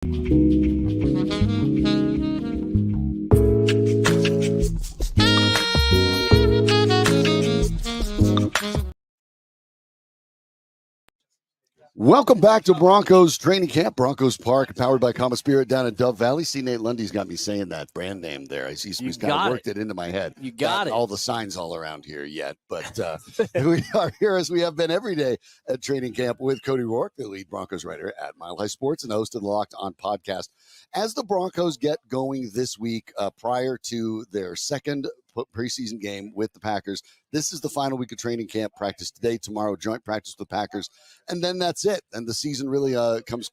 Welcome back to Broncos Training Camp, Broncos Park, powered by Common Spirit down in Dove Valley. See, Nate Lundy's got me saying that brand name there. He's kind of worked it into my head. You got it. All the signs all around here yet, but we are here as we have been every day at Training Camp with Cody Roark, the lead Broncos writer at Mile High Sports and host of the Locked On podcast. As the Broncos get going this week, prior to their second preseason game with the Packers, this is the final week of training camp. Practice today, tomorrow, joint practice with the Packers, and then that's it. And the season really comes,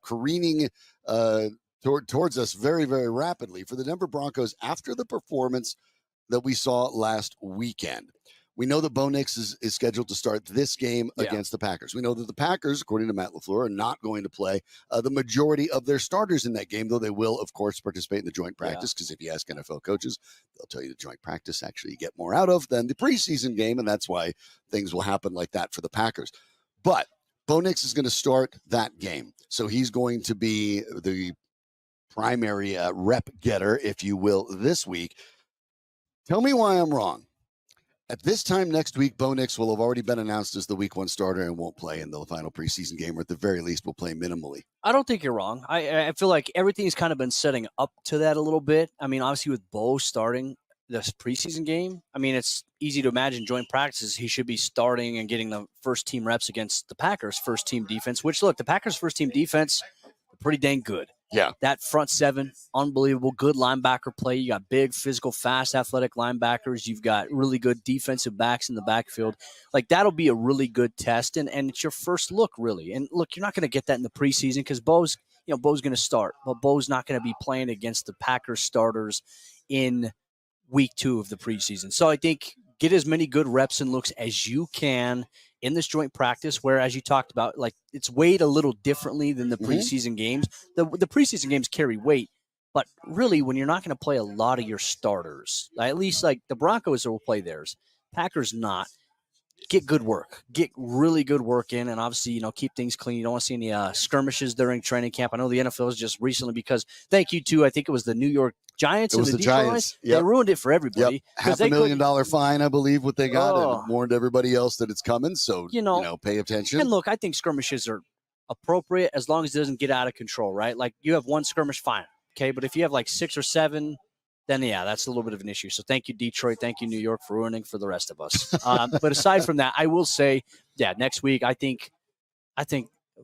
careening towards us very, very rapidly for the Denver Broncos after the performance that we saw last weekend. We know that Bo Nix is scheduled to start this game against the Packers. We know that the Packers, according to Matt LaFleur, are not going to play the majority of their starters in that game, though they will, of course, participate in the joint practice, because if you ask NFL coaches, they'll tell you the joint practice actually you get more out of than the preseason game, and that's why things will happen like that for the Packers. But Bo Nix is going to start that game, so he's going to be the primary rep getter, if you will, this week. Tell me why I'm wrong. At this time next week, Bo Nix will have already been announced as the week one starter and won't play in the final preseason game, or at the very least will play minimally. I don't think you're wrong. I feel like everything's kind of been setting up to that a little bit. I mean, obviously with Bo starting this preseason game, I mean, it's easy to imagine joint practices he should be starting and getting the first team reps against the Packers' first team defense, which, look, the Packers' first team defense, pretty dang good. Yeah. That front seven, unbelievable, good linebacker play. You got big, physical, fast, athletic linebackers. You've got really good defensive backs in the backfield. Like, that'll be a really good test, and it's your first look, really. And, look, you're not going to get that in the preseason because Bo's going to start, but Bo's not going to be playing against the Packers starters in week 2 of the preseason. So I think get as many good reps and looks as you can in this joint practice, where, as you talked about, like, it's weighed a little differently than the preseason games. The preseason games carry weight, but really when you're not going to play a lot of your starters, at least like the Broncos will play theirs, Packers not, get good work, get really good work in, and obviously, keep things clean. You don't want to see any skirmishes during training camp. I know the NFL is just recently, because thank you to, I think it was the New York Giants. It was the Giants. Yep. They ruined it for everybody. Yep. $500,000 fine, I believe, what they got, and warned everybody else that it's coming. So, pay attention. And look, I think skirmishes are appropriate as long as it doesn't get out of control, right? Like, you have one skirmish, fine. Okay. But if you have like 6 or 7, then that's a little bit of an issue. So thank you, Detroit. Thank you, New York, for ruining for the rest of us. But aside from that, I will say, next week, I think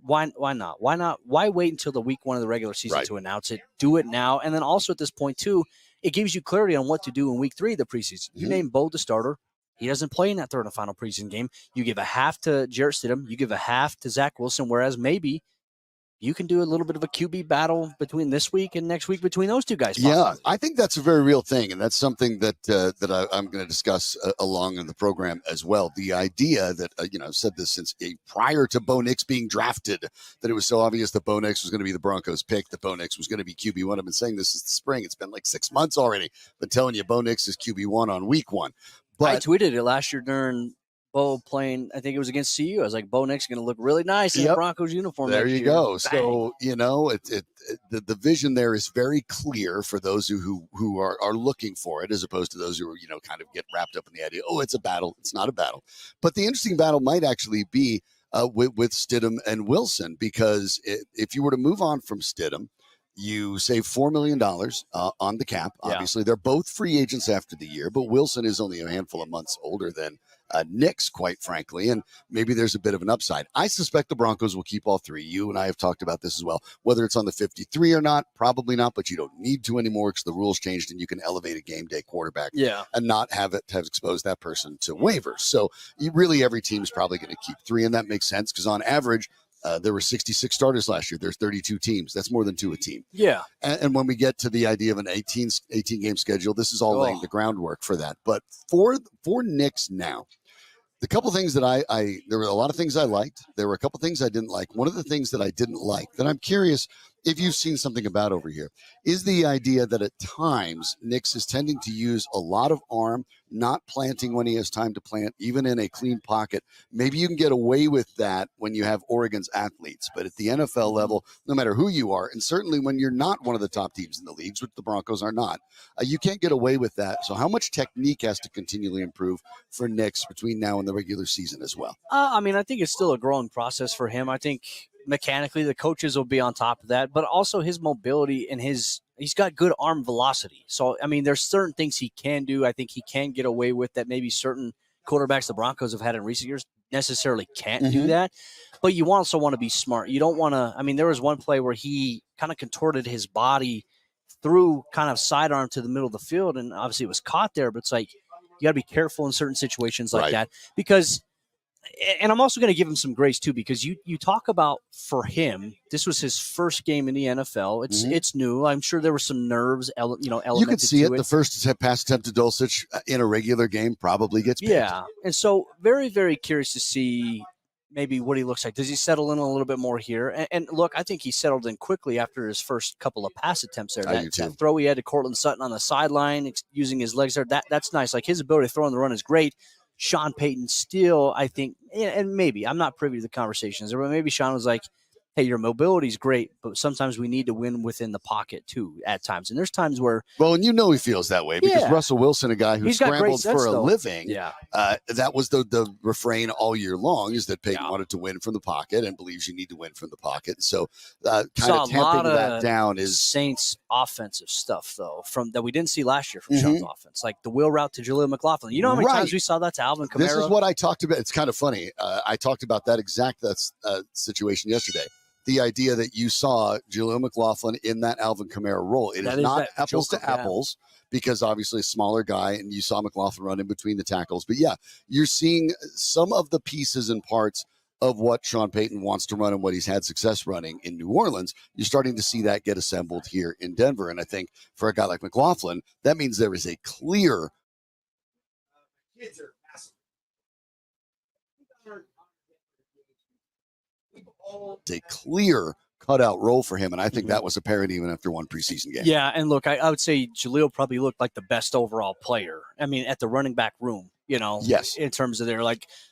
why not? Why not? Why wait until the week 1 of the regular season to announce it? Do it now. And then also at this point too, it gives you clarity on what to do in week 3 of the preseason. You name Bo the starter. He doesn't play in that third and final preseason game. You give a half to Jarrett Stidham. You give a half to Zach Wilson, whereas maybe you can do a little bit of a QB battle between this week and next week between those two guys. Possibly. Yeah, I think that's a very real thing, and that's something that I'm going to discuss along in the program as well. The idea that, I've said this since prior to Bo Nix being drafted, that it was so obvious that Bo Nix was going to be the Broncos pick, that Bo Nix was going to be QB1. I've been saying this since the spring. It's been like 6 months already. Been telling you Bo Nix is QB1 on week 1. But I tweeted it last year during Bo playing, I think it was against CU. I was like, Bo Nix is going to look really nice in a Broncos uniform. There you go. Bang. So, the vision there is very clear for those who are looking for it, as opposed to those who are, kind of get wrapped up in the idea, it's a battle. It's not a battle. But the interesting battle might actually be with Stidham and Wilson, because if you were to move on from Stidham, you save $4 million on the cap. Obviously, they're both free agents after the year, but Wilson is only a handful of months older than Nix, quite frankly, and maybe there's a bit of an upside. I suspect the Broncos will keep all 3. You and I have talked about this as well. Whether it's on the 53 or not, probably not, but you don't need to anymore because the rules changed and you can elevate a game day quarterback and not have exposed that person to waivers. So every team is probably going to keep 3, and that makes sense because on average, there were 66 starters last year. There's 32 teams. That's more than 2 a team. Yeah. And when we get to the idea of an 18-game schedule, this is all laying the groundwork for that. But for Nix now, the couple things that there were a lot of things I liked. There were a couple things I didn't like. One of the things that I didn't like, that I'm curious if you've seen something about over here, is the idea that at times Nix is tending to use a lot of arm, not planting when he has time to plant, even in a clean pocket. Maybe you can get away with that when you have Oregon's athletes, but at the NFL level, no matter who you are, and certainly when you're not one of the top teams in the leagues, which the Broncos are not, you can't get away with that. So how much technique has to continually improve for Nix between now and the regular season as well? I mean, I think it's still a growing process for him. I think mechanically the coaches will be on top of that, but also his mobility and he's got good arm velocity. So, I mean, there's certain things he can do. I think he can get away with that. Maybe certain quarterbacks the Broncos have had in recent years necessarily can't do that. But you also want to be smart. You don't want to, I mean, there was one play where he kind of contorted his body through kind of sidearm to the middle of the field, and obviously it was caught there, but it's like you got to be careful in certain situations like that because – and I'm also going to give him some grace too, because you talk about, for him, this was his first game in the NFL. It's new. I'm sure there were some nerves, elemented. You could see it. The first pass attempt to Dulcich in a regular game probably gets picked. Yeah, and so very, very curious to see maybe what he looks like. Does he settle in a little bit more here? And look, I think he settled in quickly after his first couple of pass attempts there. That throw he had to Cortland Sutton on the sideline, using his legs there, that's nice. Like, his ability to throw on the run is great. Shawn Payton still, I think, and maybe, I'm not privy to the conversations, but maybe Shawn was like, hey, your mobility is great, but sometimes we need to win within the pocket too at times. And there's times where... Well, and he feels that way because Russell Wilson, a guy who scrambled for a living, that was the refrain all year long, is that Payton wanted to win from the pocket and believes you need to win from the pocket. So kind of tamping that down is... Saints offensive stuff, though, from that we didn't see last year from Shawn's offense. Like the wheel route to Jaleel McLaughlin. You know how many times we saw that to Alvin Kamara? This is what I talked about. It's kind of funny. I talked about that exact situation yesterday. The idea that you saw Jaleel McLaughlin in that Alvin Kamara role. It is not apples to apples because obviously a smaller guy, and you saw McLaughlin run in between the tackles. But yeah, you're seeing some of the pieces and parts of what Shawn Payton wants to run and what he's had success running in New Orleans. You're starting to see that get assembled here in Denver. And I think for a guy like McLaughlin, that means there is a clear cutout role for him, and I think that was apparent even after one preseason game. Yeah, and look, I would say Jaleel probably looked like the best overall player. I mean, at the running back room, yes, in terms of their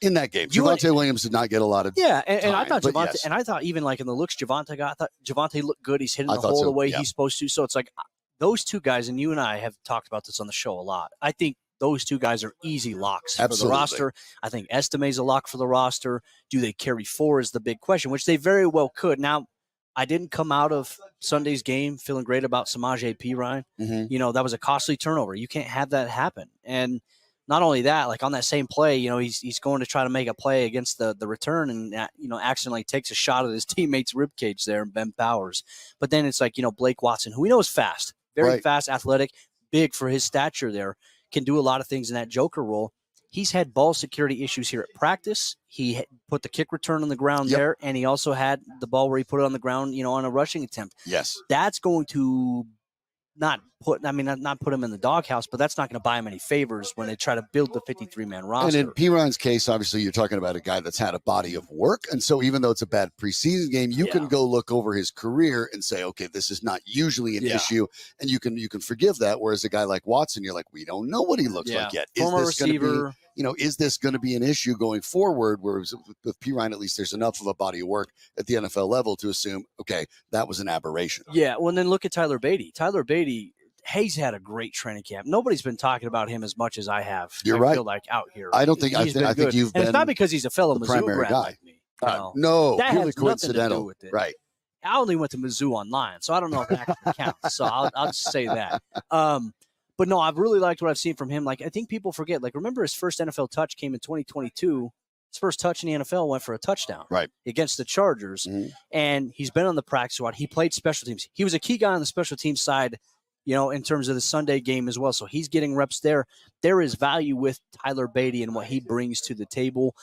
in that game, Javonte Williams did not get a lot of and I thought Javonte, and I thought even like in the looks Javonte got, I thought Javonte looked good. He's hitting the hole the way he's supposed to. So it's like those two guys, and you and I have talked about this on the show a lot. I think those two guys are easy locks for the roster. I think Estime's a lock for the roster. Do they carry 4 is the big question, which they very well could. Now, I didn't come out of Sunday's game feeling great about Samaj AP, Ryan. That was a costly turnover. You can't have that happen. And not only that, like on that same play, he's going to try to make a play against the return and, accidentally takes a shot at his teammate's ribcage there, Ben Powers. But then it's like, Blake Watson, who we know is fast, very fast, athletic, big for his stature there, can do a lot of things in that joker role. He's had ball security issues here at practice. He put the kick return on the ground there, and he also had the ball where he put it on the ground, on a rushing attempt. Yes. That's going to not put him in the doghouse, but that's not going to buy him any favors when they try to build the 53-man roster. And in Piron's case, obviously, you're talking about a guy that's had a body of work. And so even though it's a bad preseason game, you can go look over his career and say, okay, this is not usually an issue. And you can forgive that. Whereas a guy like Watson, you're like, we don't know what he looks like yet. Former receiver. Is this going to be an issue going forward? Whereas with Piron, at least there's enough of a body of work at the NFL level to assume, okay, that was an aberration. Yeah. Well, and then look at Tyler Beatty. Hayes had a great training camp. Nobody's been talking about him as much as I have. You're right. I feel like out here. I don't think. I think you've been. And it's not because he's a fellow Mizzou primary grad guy. like me. No, that purely has coincidental. nothing to do with it. Right. I only went to Mizzou online, so I don't know if that actually counts. So I'll just say that. But no, I've really liked what I've seen from him. Like, I think people forget. Like, remember his first NFL touch came in 2022. His first touch in the NFL went for a touchdown against the Chargers. And he's been on the practice squad. He played special teams. He was a key guy on the special teams side, in terms of the Sunday game as well. So he's getting reps there. There is value with Tyler Beatty and what he brings to the table.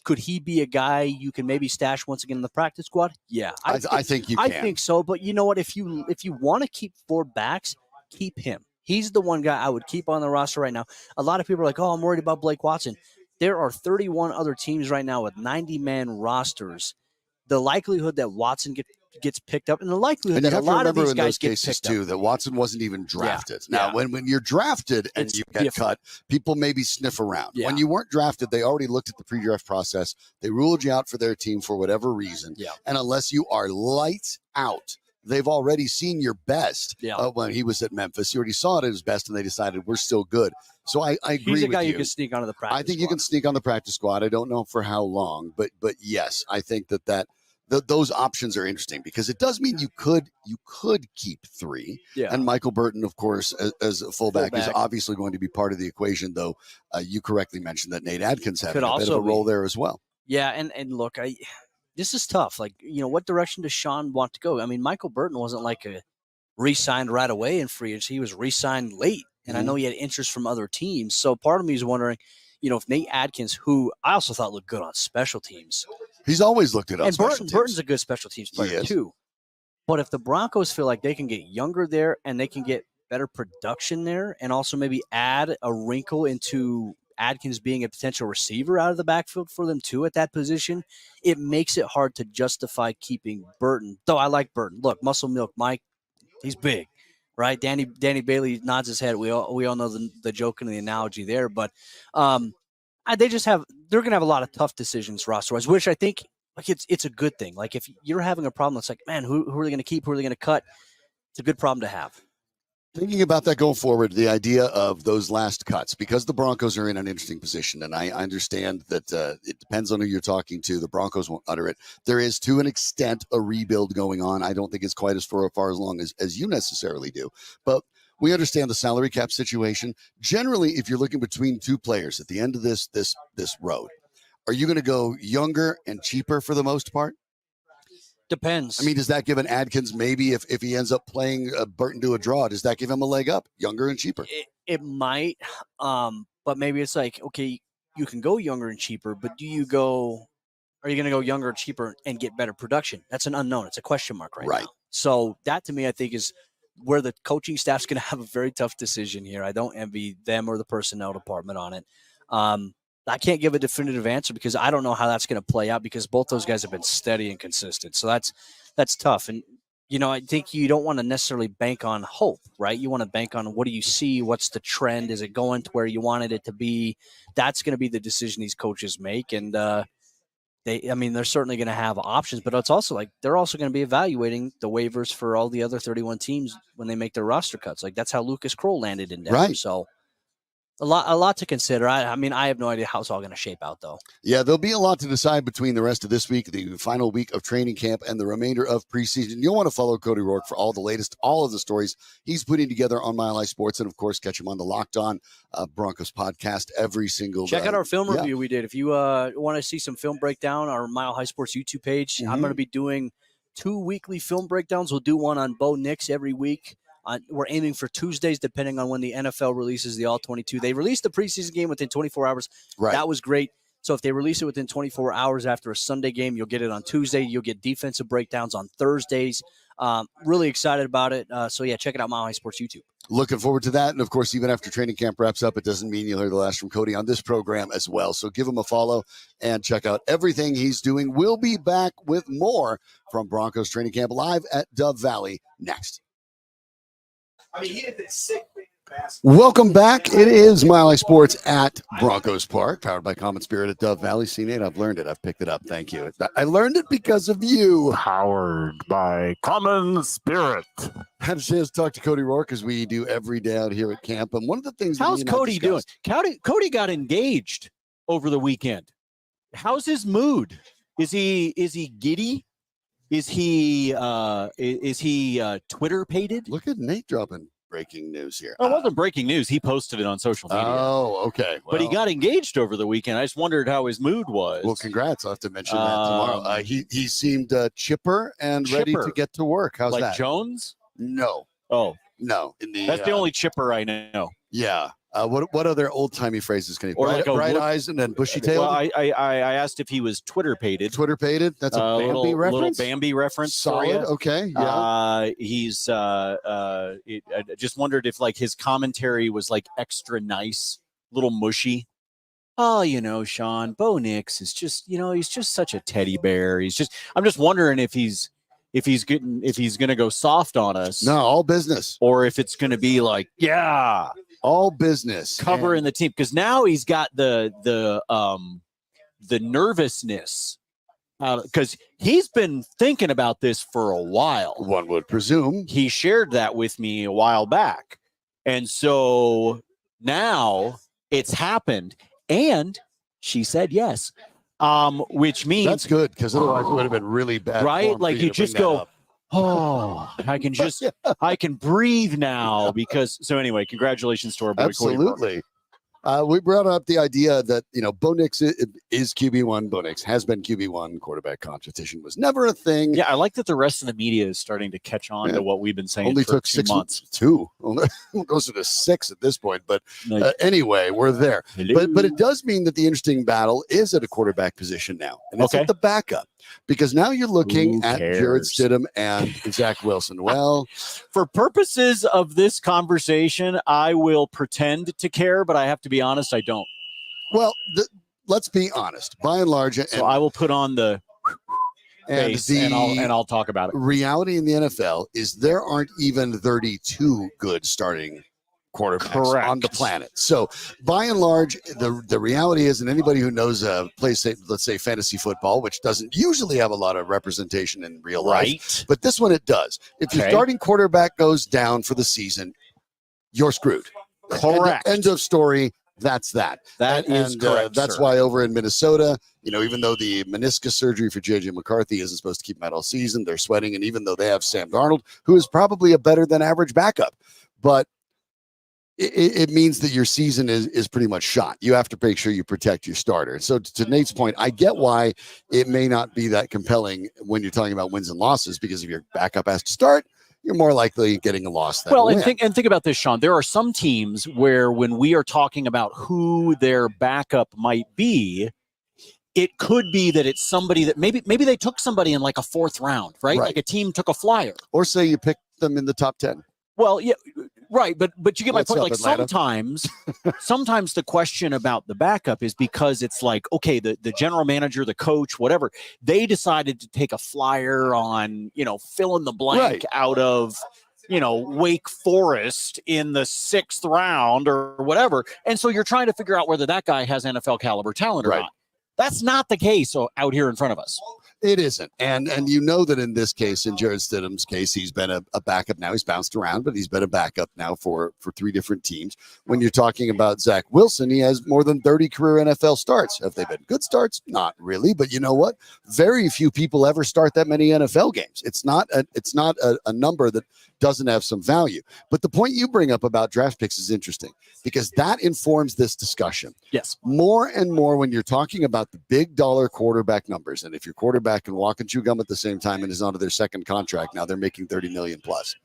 Could he be a guy you can maybe stash once again in the practice squad? Yeah. I think you can. I think so. But you know what? If you want to keep 4 backs, keep him. He's the one guy I would keep on the roster right now. A lot of people are like, I'm worried about Blake Watson. There are 31 other teams right now with 90-man rosters. The likelihood that Watson gets picked up, and the likelihood And you that a have to lot of remember these in guys those get cases picked too up. that Watson wasn't even drafted. Yeah. Now, when you're drafted and It's you get different. cut, people maybe sniff around. Yeah. When you weren't drafted, they already looked at the pre-draft process. They ruled you out for their team for whatever reason. Yeah. And unless you are lights out, they've already seen your best. Yeah. When he was at Memphis, you already saw it at his best, and they decided we're still good. So I agree He's a with guy you. you can sneak onto the practice I think you squad. can sneak on the practice squad. I don't know for how long, but yes, I think that those options are interesting because it does mean you could keep three. Yeah. And Michael Burton, of course, as a fullback, is obviously going to be part of the equation. Though you correctly mentioned that Nate Adkins having a bit of a role there as well. Yeah, and look, this is tough. Like, what direction does Shawn want to go? I mean, Michael Burton wasn't like a re-signed right away in free agency. He was re-signed late, and I know he had interest from other teams. So part of me is wondering, if Nate Adkins, who I also thought looked good on special teams, he's always looked good on special teams. Burton's a good special teams player too. But if the Broncos feel like they can get younger there and they can get better production there, and also maybe add a wrinkle into Adkins being a potential receiver out of the backfield for them too at that position, it makes it hard to justify keeping Burton. Though I like Burton. Look, Muscle Milk Mike, he's big, right? Danny Bailey nods his head. We all know the joke and the analogy there, but they're going to have a lot of tough decisions roster-wise, which I think it's a good thing. Like if you're having a problem, it's like, man, who are they going to keep? Who are they going to cut? It's a good problem to have. Thinking about that going forward, the idea of those last cuts, because the Broncos are in an interesting position, and I understand that it depends on who you're talking to. The Broncos won't utter it. There is, to an extent, a rebuild going on. I don't think it's quite as far as long as you necessarily do, but we understand the salary cap situation. Generally, if you're looking between two players at the end of this road, are you going to go younger and cheaper for the most part? Depends. I mean, does that give an Adkins maybe if he ends up playing Burton to a draw, does that give him a leg up, younger and cheaper? It might, but maybe it's like, okay, you can go younger and cheaper, but are you going to go younger and cheaper and get better production? That's an unknown. It's a question mark right now. So that to me, I think is where the coaching staff's going to have a very tough decision here. I don't envy them or the personnel department on it. I can't give a definitive answer because I don't know how that's going to play out because both those guys have been steady and consistent. So that's tough. And, I think you don't want to necessarily bank on hope, right? You want to bank on what do you see? What's the trend? Is it going to where you wanted it to be? That's going to be the decision these coaches make. And they're certainly going to have options, but it's also like they're also going to be evaluating the waivers for all the other 31 teams when they make their roster cuts. Like that's how Lucas Kroll landed in Denver. Right. So a lot to consider. I have no idea how it's all going to shape out, though. Yeah, there'll be a lot to decide between the rest of this week, the final week of training camp, and the remainder of preseason. You'll want to follow Cody Roark for all the latest, all of the stories he's putting together on Mile High Sports, and of course, catch him on the Locked On Broncos podcast every single day. Check out our film review we did. If you want to see some film breakdown, our Mile High Sports YouTube page. I'm going to be doing 2 weekly film breakdowns. We'll do one on Bo Nix every week. We're aiming for Tuesdays, depending on when the NFL releases the All-22. They released the preseason game within 24 hours. Right. That was great. So if they release it within 24 hours after a Sunday game, you'll get it on Tuesday. You'll get defensive breakdowns on Thursdays. Really excited about it. So, check it out, Mile High Sports YouTube. Looking forward to that. And, of course, even after training camp wraps up, it doesn't mean you'll hear the last from Cody on this program as well. So give him a follow and check out everything he's doing. We'll be back with more from Broncos Training Camp live at Dove Valley next. He is a sick Welcome back. It is Mile High Sports at Broncos Park, powered by Common Spirit at Dove Valley. See, Nate, I've learned it. I've picked it up. Thank you. I learned it because of you. Powered by Common Spirit. Had a chance to talk to Cody Roark as we do every day out here at camp. And one of the things how's Cody doing? Cody got engaged over the weekend. How's his mood? Is he giddy? Is he Twitter-pated? Look at Nate dropping breaking news here. Oh, it wasn't breaking news. He posted it on social media. Oh, okay. Well, but he got engaged over the weekend. I just wondered how his mood was. Well, congrats. I'll have to mention that tomorrow. He seemed chipper and ready to get to work. How's like that? Jones? No. Oh. No. That's the only chipper I know. Yeah. What other old-timey phrases can he or bright eyes and then bushy-tailed? Well, I asked if he was Twitter-pated. Twitter-pated? That's a Bambi reference? Little Bambi reference. Solid. Okay. Yeah. He's I just wondered if like his commentary was like extra nice, little mushy. Oh, Shawn, Bo Nix is just, he's just such a teddy bear. I'm just wondering if he's if he's going to go soft on us. No, all business. Or if it's going to be like, yeah, all business, covering the team, because now he's got the nervousness, because he's been thinking about this for a while. One would presume. He shared that with me a while back, and so now it's happened, and she said yes, which means that's good, because otherwise it would have been really bad, right? Like you just go, oh, I can breathe now, because so anyway, congratulations to our boy. Absolutely. We brought up the idea that, Bo Nix is QB1. Bo Nix has been QB1. Quarterback competition was never a thing. Yeah, I like that the rest of the media is starting to catch on to what we've been saying. Only for took 2 6 months. Two. Goes to 6 at this point. But anyway, we're there. But it does mean that the interesting battle is at a quarterback position now. And it's at the backup. Because now you're looking at Jarrett Stidham and Zach Wilson. Well, for purposes of this conversation, I will pretend to care, but I have to be honest, I don't. Well, let's be honest. By and large, so I will put on the face and I'll talk about it. Reality in the NFL is there aren't even 32 good starting quarterbacks on the planet. So by and large, the reality is, and anybody who knows plays, let's say, fantasy football, which doesn't usually have a lot of representation in real life, but this one it does. If your starting quarterback goes down for the season, you're screwed. Correct. End of story. That's that. That is correct. That's why over in Minnesota, even though the meniscus surgery for J.J. McCarthy isn't supposed to keep him out all season, they're sweating. And even though they have Sam Darnold, who is probably a better than average backup, but it means that your season is pretty much shot. You have to make sure you protect your starter. So to Nate's point, I get why it may not be that compelling when you're talking about wins and losses, because if your backup has to start, you're more likely getting a loss than a win. And think about this, Shawn. There are some teams where when we are talking about who their backup might be, it could be that it's somebody that maybe they took somebody in like a 4th round, right? Like a team took a flyer. Or say you picked them in the top 10. Well, yeah, right. But you get my point. Like Atlanta? sometimes the question about the backup is because it's like, okay, the general manager, the coach, whatever, they decided to take a flyer on, fill in the blank out of, Wake Forest in the 6th round or whatever. And so you're trying to figure out whether that guy has NFL caliber talent or not. That's not the case out here in front of us. It isn't. And that in this case, in Jarrett Stidham's case, he's been a backup now. He's bounced around, but he's been a backup now for 3 different teams. When you're talking about Zach Wilson, he has more than 30 career NFL starts. Have they been good starts? Not really. But you know what? Very few people ever start that many NFL games. It's not a number that doesn't have some value. But the point you bring up about draft picks is interesting, because that informs this discussion. Yes. More and more when you're talking about the big dollar quarterback numbers, and if your quarterback can walk and chew gum at the same time and is onto their second contract, now they're making 30 million plus.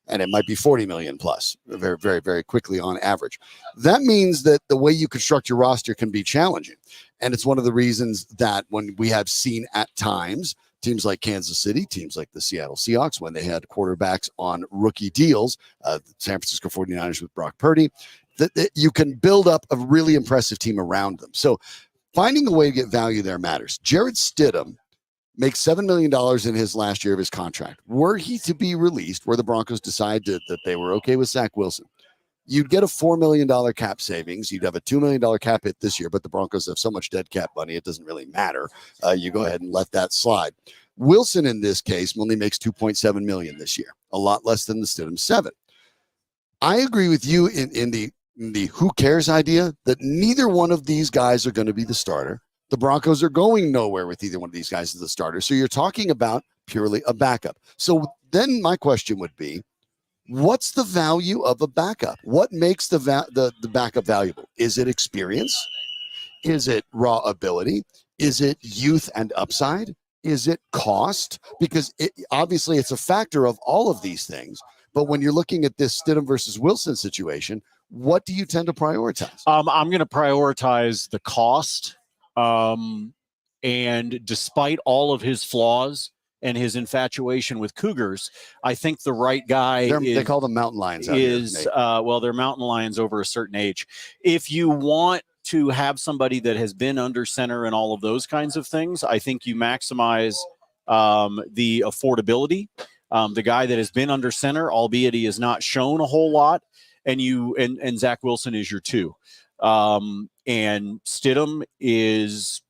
And it might be 40 million plus very, very, very quickly on average. That means that the way you construct your roster can be challenging. And it's one of the reasons that when we have seen at times teams like Kansas City, teams like the Seattle Seahawks, when they had quarterbacks on rookie deals, the San Francisco 49ers with Brock Purdy, that you can build up a really impressive team around them. So finding a way to get value there matters. Jarrett Stidham makes $7 million in his last year of his contract. Were he to be released, where the Broncos decided that they were okay with Zach Wilson, you'd get a $4 million cap savings. You'd have a $2 million cap hit this year, but the Broncos have so much dead cap money, it doesn't really matter. You go ahead and let that slide. Wilson, in this case, only makes $2.7 million this year, a lot less than the Stidham 7. I agree with you in the who cares idea that neither one of these guys are going to be the starter. The Broncos are going nowhere with either one of these guys as the starter. So you're talking about purely a backup. So then my question would be, what's the value of a backup? What makes the backup valuable? Is it experience? Is it raw ability? Is it youth and upside? Is it cost? Because obviously it's a factor of all of these things. But when you're looking at this Stidham versus Wilson situation, what do you tend to prioritize? I'm going to prioritize the cost. And despite all of his flaws and his infatuation with Cougars, I think the right guy they call them mountain lions. Well, they're mountain lions over a certain age. If you want to have somebody that has been under center and all of those kinds of things, I think you maximize the affordability, the guy that has been under center, albeit he has not shown a whole lot, and Zach Wilson is your 2. And Stidham is,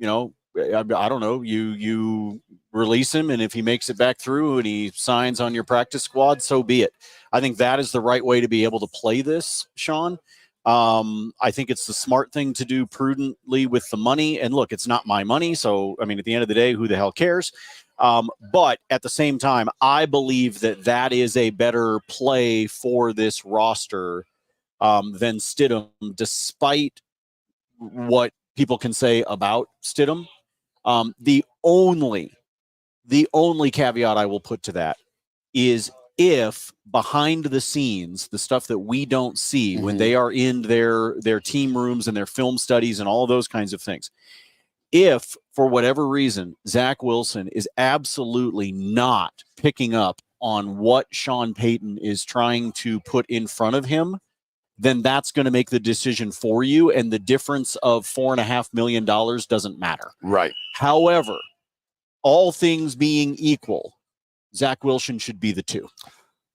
I don't know, you release him, and if he makes it back through and he signs on your practice squad, so be it. I think that is the right way to be able to play this, Shawn. I think it's the smart thing to do prudently with the money. And look, it's not my money. So, I mean, at the end of the day, who the hell cares? But at the same time, I believe that is a better play for this roster than Stidham, despite what people can say about Stidham. The only caveat I will put to that is if behind the scenes, the stuff that we don't see when they are in their team rooms and their film studies and all those kinds of things, if for whatever reason Zach Wilson is absolutely not picking up on what Sean Payton is trying to put in front of him, then that's going to make the decision for you, and the difference of $4.5 million doesn't matter. Right. However, all things being equal, Zach Wilson should be the 2.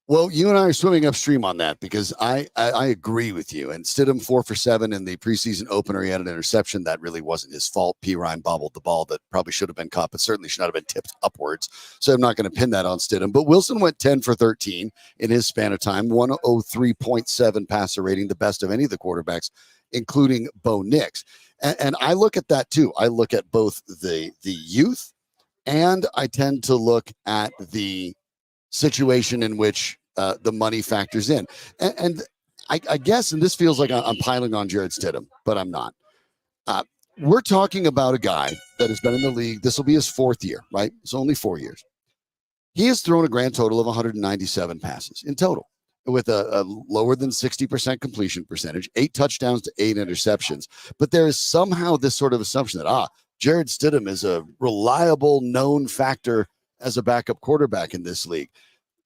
Well, you and I are swimming upstream on that because I agree with you. And Stidham 4 for 7 in the preseason opener. He had an interception that really wasn't his fault. P. Ryan bobbled the ball that probably should have been caught, but certainly should not have been tipped upwards. So I'm not going to pin that on Stidham. But Wilson went 10 for 13 in his span of time, 103.7 passer rating, the best of any of the quarterbacks, including Bo Nix. And I look at that too. I look at both the youth, and I tend to look at the situation in which the money factors in. And I guess, and this feels like I'm piling on Jarrett Stidham, but I'm not. We're talking about a guy that has been in the league. This will be his 4th year, right? It's only 4 years. He has thrown a grand total of 197 passes in total, with a lower than 60% completion percentage, 8 touchdowns to 8 interceptions. But there is somehow this sort of assumption that, Jarrett Stidham is a reliable, known factor as a backup quarterback in this league.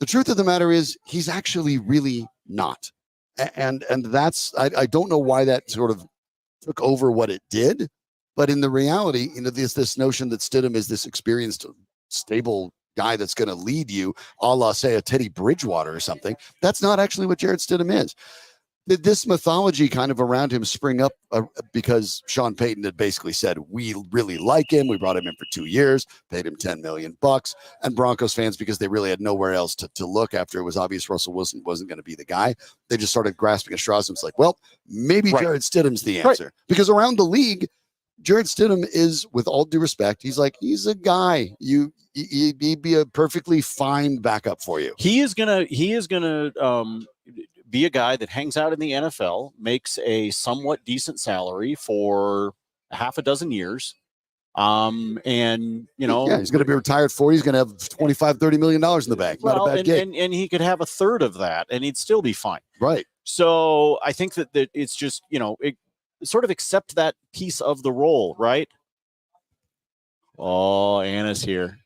The truth of the matter is he's actually really not. And that's, I don't know why that sort of took over what it did, but in the reality, this notion that Stidham is this experienced, stable guy that's going to lead you, a la, say, a Teddy Bridgewater or something. That's not actually what Jarrett Stidham is. Did this mythology kind of around him spring up because Sean Payton had basically said, we really like him. We brought him in for 2 years, paid him $10 million, and Broncos fans, because they really had nowhere else to look after it was obvious Russell Wilson wasn't going to be the guy. They just started grasping at straws. And it's like, well, maybe Jarrett Stidham's the answer, because around the league, Jarrett Stidham is, with all due respect, he's a guy. He'd be a perfectly fine backup for you. He is gonna be a guy that hangs out in the NFL, makes a somewhat decent salary for half a dozen years. And he's going to be retired for. He's going to have $25-30 million in the bank. Not a bad gig. And he could have a third of that, and he'd still be fine. Right. So I think that it's just sort of accept that piece of the role, right? Oh, Anna's here.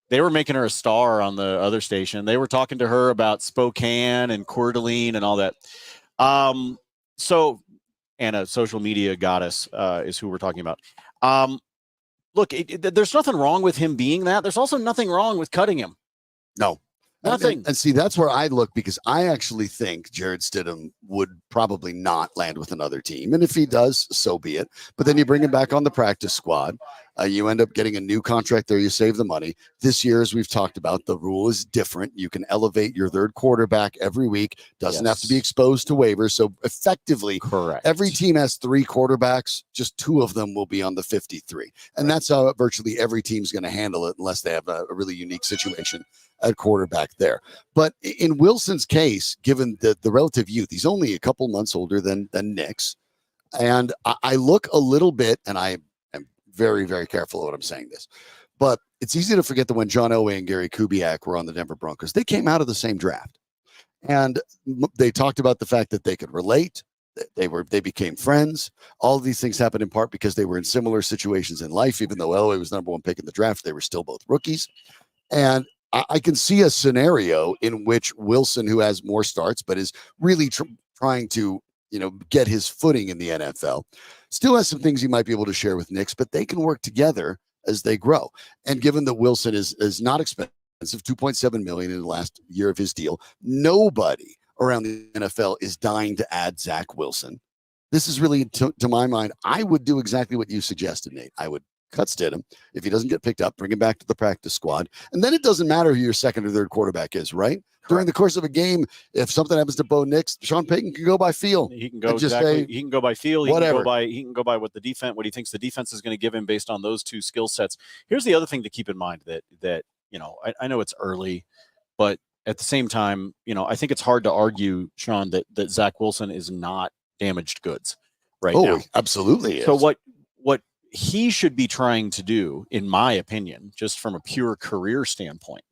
They were making her a star on the other station. They were talking to her about Spokane and Coeur d'Alene and all that. So Anna, social media goddess, is who we're talking about. Look, there's nothing wrong with him being that. There's also nothing wrong with cutting him. No. Nothing. And see, that's where I look, because I actually think Jarrett Stidham would probably not land with another team. And if he does, so be it. But then you bring him back on the practice squad. You end up getting a new contract there. You save the money. This year, as we've talked about, the rule is different. You can elevate your third quarterback every week. Doesn't have to be exposed to waivers. So effectively, correct. Every team has 3 quarterbacks. Just 2 of them will be on the 53. And that's how virtually every team's going to handle it, unless they have a really unique situation at quarterback there. But in Wilson's case, given the relative youth, he's only a couple months older than Nix. And I look a little bit, and I am very, very careful of what I'm saying this, but it's easy to forget that when John Elway and Gary Kubiak were on the Denver Broncos, they came out of the same draft. And they talked about the fact that they could relate. They became friends. All of these things happened in part because they were in similar situations in life. Even though Elway was number 1 pick in the draft, they were still both rookies. And I can see a scenario in which Wilson, who has more starts, but is really trying to, get his footing in the NFL, still has some things he might be able to share with Nix, but they can work together as they grow. And given that Wilson is not expensive, $2.7 million in the last year of his deal, nobody around the NFL is dying to add Zach Wilson. This is really, to my mind, I would do exactly what you suggested, Nate. I would cut Stidham. If he doesn't get picked up, bring him back to the practice squad. And then it doesn't matter who your second or third quarterback is, right? Correct. During the course of a game, if something happens to Bo Nix, Sean Payton can go by feel. He can go exactly. He can go by feel. Whatever. He can go by what he thinks the defense is going to give him based on those two skill sets. Here's the other thing to keep in mind that I know it's early, but at the same time, I think it's hard to argue, Shawn, that Zach Wilson is not damaged goods right now. Oh, absolutely is. So what he should be trying to do, in my opinion, just from a pure career standpoint,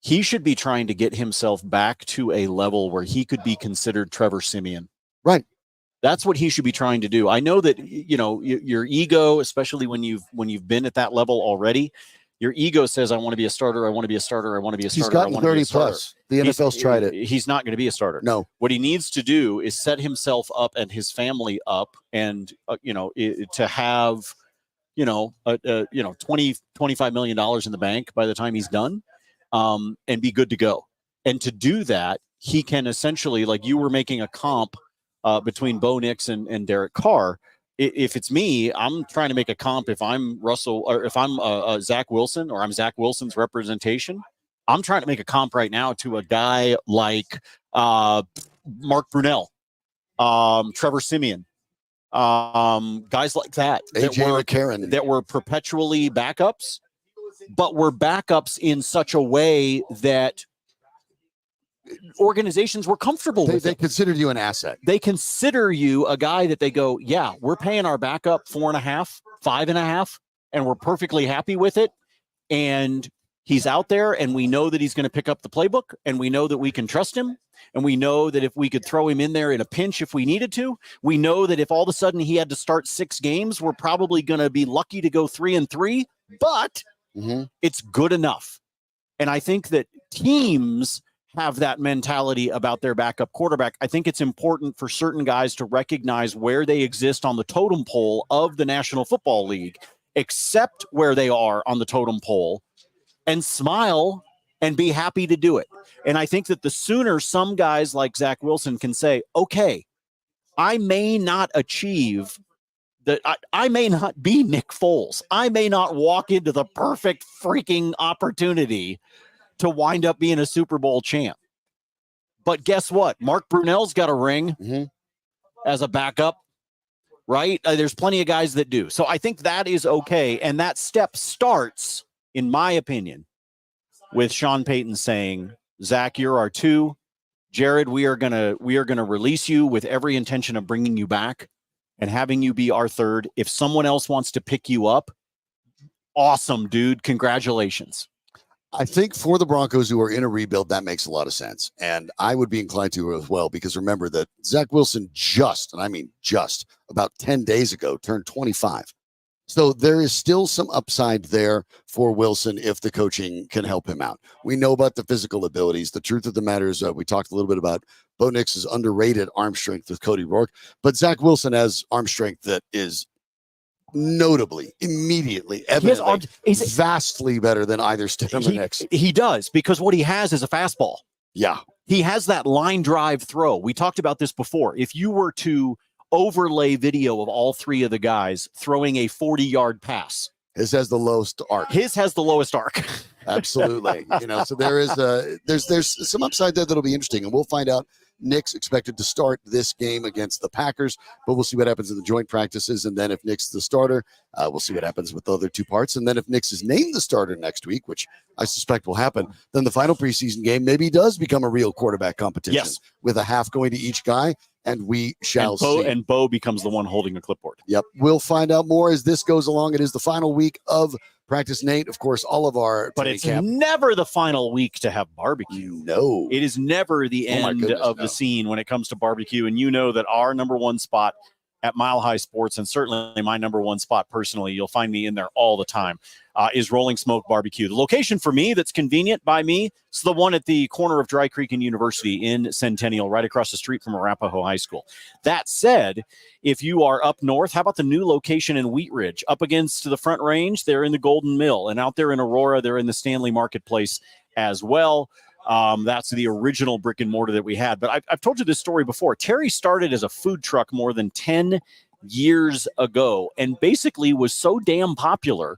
he should be trying to get himself back to a level where he could be considered Trevor Siemian. Right. That's what he should be trying to do. I know that, your ego, especially when you've been at that level already, your ego says, I want to be a starter. I want to be a starter. I want to be a starter. He's gotten 30 plus. The NFL's tried it. He's not going to be a starter. No. What he needs to do is set himself up and his family up and, to have, $20, $25 million in the bank by the time he's done, and be good to go. And to do that, he can essentially, like you were making a comp between Bo Nix and Derek Carr. If it's me, I'm trying to make a comp. If I'm Russell, or if I'm Zach Wilson, or I'm Zach Wilson's representation, I'm trying to make a comp right now to a guy like Mark Brunell, Trevor Siemian, guys like that that were perpetually backups, but were backups in such a way that organizations were comfortable with. They considered you an asset. They consider you a guy that they go, yeah, we're paying our backup 4.5, 5.5, and we're perfectly happy with it. And he's out there, and we know that he's going to pick up the playbook, and we know that we can trust him. And we know that if we could throw him in there in a pinch if we needed to, we know that if all of a sudden he had to start 6 games, we're probably going to be lucky to go 3-3, but it's good enough. And I think that teams have that mentality about their backup quarterback. I think it's important for certain guys to recognize where they exist on the totem pole of the National Football League, accept where they are on the totem pole, and smile and be happy to do it. And I think that the sooner some guys like Zach Wilson can say, okay, I may not achieve that, I may not be Nick Foles. I may not walk into the perfect freaking opportunity to wind up being a Super Bowl champ. But guess what? Mark Brunell's got a ring as a backup, right? There's plenty of guys that do. So I think that is okay. And that step starts, in my opinion, with Sean Payton saying, Zach, you're our 2. Jared, we are gonna release you with every intention of bringing you back and having you be our 3rd. If someone else wants to pick you up, awesome, dude. Congratulations. I think for the Broncos who are in a rebuild, that makes a lot of sense. And I would be inclined to as well, because remember that Zach Wilson just about 10 days ago turned 25. So there is still some upside there for Wilson if the coaching can help him out. We know about the physical abilities. The truth of the matter is we talked a little bit about Bo Nix's underrated arm strength with Cody Roark, but Zach Wilson has arm strength that is notably, immediately, evidently, vastly better than either Stidham or Nix. He does, because what he has is a fastball. Yeah. He has that line drive throw. We talked about this before. If you were to overlay video of all 3 of the guys throwing a 40-yard pass, his has the lowest arc. Absolutely. So there is there's some upside there that'll be interesting, and we'll find out. Nick's expected to start this game against the Packers, but we'll see what happens in the joint practices. And then if Nick's the starter, we'll see what happens with the other 2 parts. And then if Nick's is named the starter next week, which I suspect will happen, then the final preseason game maybe does become a real quarterback competition with a half going to each guy. And we shall see. And Bo becomes the one holding a clipboard. Yep. We'll find out more as this goes along. It is the final week of practice, Nate. Of course, all of our but it's never the final week to have barbecue. No, it is never the end of the scene when it comes to barbecue. And you know that our number 1 spot at Mile High Sports, and certainly my number one spot personally, you'll find me in there all the time, is Rolling Smoke Barbecue. The location for me that's convenient by me is the one at the corner of Dry Creek and University in Centennial, right across the street from Arapahoe High School. That said, if you are up north, how about the new location in Wheat Ridge? Up against the Front Range, they're in the Golden Mill, and out there in Aurora, they're in the Stanley Marketplace as well. That's the original brick and mortar that we had. But I've told you this story before. Terry started as a food truck more than 10 years ago and basically was so damn popular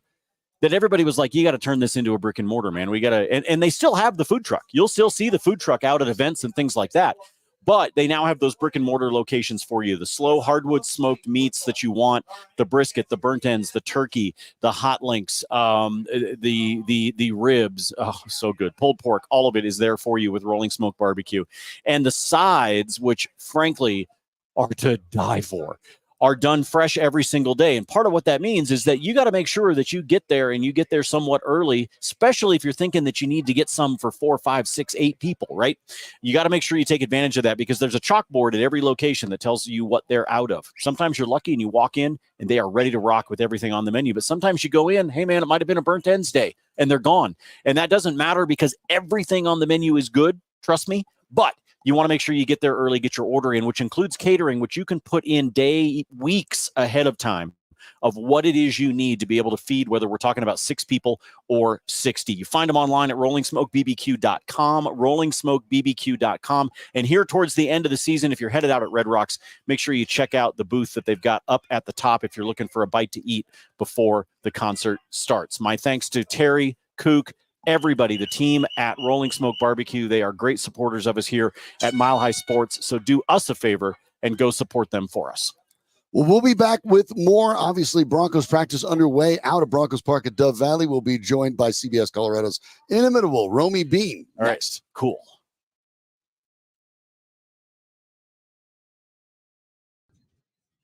that everybody was like, you got to turn this into a brick and mortar, man. We got to, and they still have the food truck. You'll still see the food truck out at events and things like that. But they now have those brick and mortar locations for you. The slow hardwood smoked meats that you want, the brisket, the burnt ends, the turkey, the hot links, the ribs. Oh, so good. Pulled pork, all of it is there for you with Rolling Smoke Barbecue. And the sides, which frankly are to die for, are done fresh every single day. And part of what that means is that you got to make sure that you get there and you get there somewhat early, especially if you're thinking that you need to get some for 4, 5, 6, 8 people, right? You got to make sure you take advantage of that because there's a chalkboard at every location that tells you what they're out of. Sometimes you're lucky and you walk in and they are ready to rock with everything on the menu. But sometimes you go in, hey man, it might have been a burnt ends day and they're gone. And that doesn't matter because everything on the menu is good. Trust me. But you want to make sure you get there early, get your order in, which includes catering, which you can put in weeks ahead of time of what it is you need to be able to feed, whether we're talking about 6 people or 60. You find them online at rollingSmokeBBQ.com, rollingSmokeBBQ.com. And here towards the end of the season, if you're headed out at Red Rocks, make sure you check out the booth that they've got up at the top if you're looking for a bite to eat before the concert starts. My thanks to Terry, Kook, everybody, the team at Rolling Smoke Barbecue. They are great supporters of us here at Mile High Sports. So do us a favor and go support them for us. Well, we'll be back with more. Obviously, Broncos practice underway out of Broncos Park at Dove Valley. We'll be joined by CBS Colorado's inimitable Romi Bean next. Right. Cool.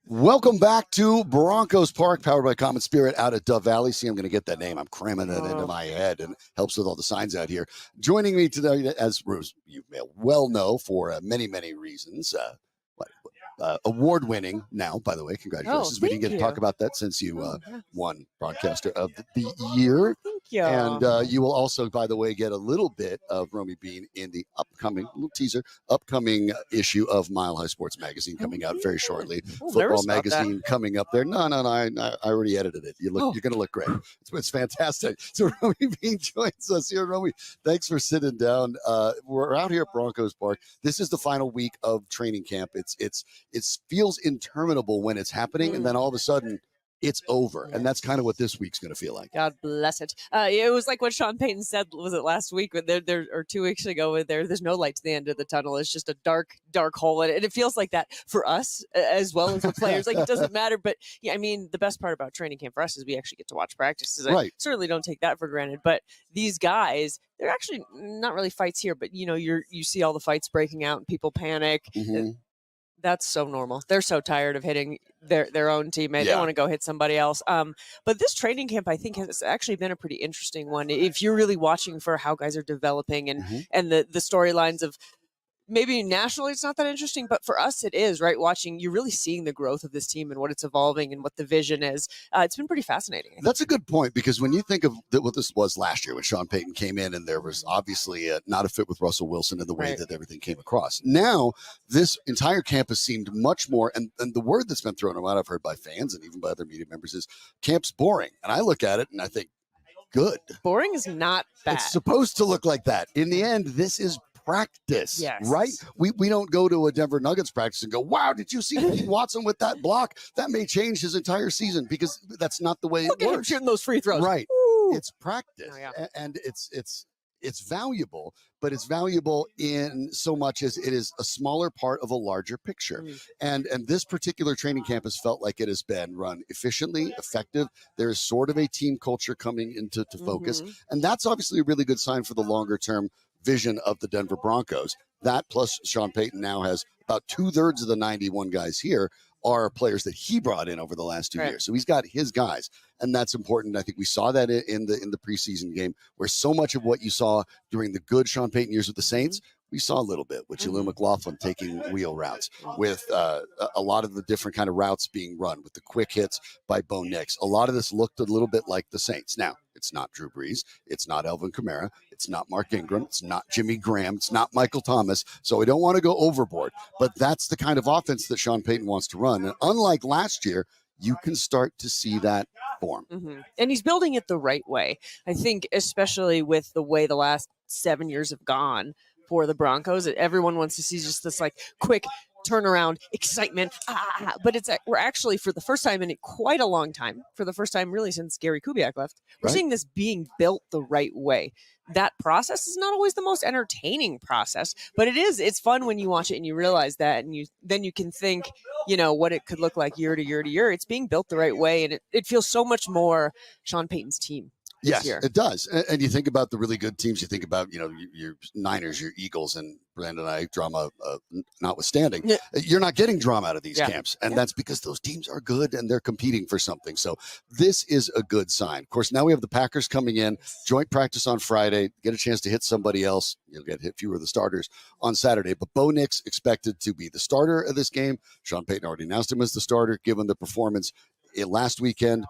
Welcome back to Broncos Park, powered by Common Spirit out at Dove Valley. See, I'm going to get that name. I'm cramming that into my head and helps with all the signs out here. Joining me today, as you may well know, for many, many reasons, award-winning now, by the way. Congratulations. We didn't get to talk about that since you won Broadcaster of the Year. Thank you. And you will also, by the way, get a little bit of Romi Bean in the upcoming issue of Mile High Sports Magazine coming out very shortly. Football magazine coming up there. No, I already edited it. You're going to look great. It's fantastic. So Romi Bean joins us here. Romi, thanks for sitting down. We're out here at Broncos Park. This is the final week of training camp. It feels interminable when it's happening, and then all of a sudden it's over. And that's kind of what this week's going to feel like. God bless it. It was like what Sean Payton said, was it last week or 2 weeks ago, there's no light to the end of the tunnel. It's just a dark, dark hole. And it feels like that for us as well as the players. Like, it doesn't matter. But yeah, I mean, the best part about training camp for us is we actually get to watch practices. I certainly don't take that for granted. But these guys, they're actually not really fights here, but you see all the fights breaking out and people panic. Mm-hmm. That's so normal. They're so tired of hitting their own teammate. They want to go hit somebody else. But this training camp, I think, has actually been a pretty interesting one. If you're really watching for how guys are developing and the storylines of maybe nationally it's not that interesting, but for us it is, right? Watching, you're really seeing the growth of this team and what it's evolving and what the vision is. It's been pretty fascinating. That's a good point, because when you think of what this was last year when Sean Payton came in and there was obviously not a fit with Russell Wilson in the way that everything came across. Now, this entire campus seemed much more, and the word that's been thrown around, I've heard by fans and even by other media members, is camp's boring. And I look at it and I think, good. Boring is not bad. It's supposed to look like that. In the end, this is practice, right? We don't go to a Denver Nuggets practice and go, wow, did you see Pete Watson with that block? That may change his entire season, because that's not the way it works. Look at him shooting those free throws. Right. Ooh. It's practice. And it's valuable, but it's valuable in so much as it is a smaller part of a larger picture. And this particular training camp has felt like it has been run efficiently, effective. There is sort of a team culture coming into focus. And that's obviously a really good sign for the longer term vision of the Denver Broncos. That plus Sean Payton now has about 2/3 of the 91 guys here are players that he brought in over the last 2 years. So he's got his guys, and that's important. I think we saw that in the preseason game, where so much of what you saw during the good Sean Payton years with the Saints We saw a little bit with Jaleel Mhm. McLaughlin taking wheel routes, with a lot of the different kind of routes being run, with the quick hits by Bo Nix. A lot of this looked a little bit like the Saints. Now, it's not Drew Brees. It's not Alvin Kamara. It's not Mark Ingram. It's not Jimmy Graham. It's not Michael Thomas. So we don't want to go overboard. But that's the kind of offense that Sean Payton wants to run. And unlike last year, you can start to see that form. Mm-hmm. And he's building it the right way. I think, especially with the way the last 7 years have gone for the Broncos, everyone wants to see just this like quick turnaround, excitement. But we're actually, for the first time in quite a long time, for the first time really since Gary Kubiak left, we're seeing this being built the right way. That process is not always the most entertaining process, but it's fun when you watch it and you realize that, and then you can think, what it could look like year to year to year. It's being built the right way, and it feels so much more Sean Payton's team. Yes, year. it does. And you think about the really good teams. You think about, your Niners, your Eagles, and Brandon and I, drama notwithstanding. Yeah. You're not getting drama out of these Yeah. camps. And that's because those teams are good and they're competing for something. So this is a good sign. Of course, now we have the Packers coming in, joint practice on Friday, get a chance to hit somebody else. You'll get hit fewer of the starters on Saturday. But Bo Nix expected to be the starter of this game. Sean Payton already announced him as the starter, given the performance last weekend.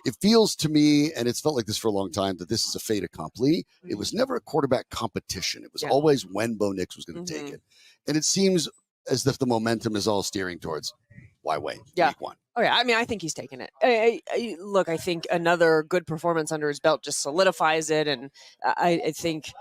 It feels to me, and it's felt like this for a long time, that this is a fait accompli. It was never a quarterback competition. It was always when Bo Nix was going to take it. And it seems as if the momentum is all steering towards, why wait? Week one. Oh, yeah. I mean, I think he's taken it. Look, I think another good performance under his belt just solidifies it. And I think,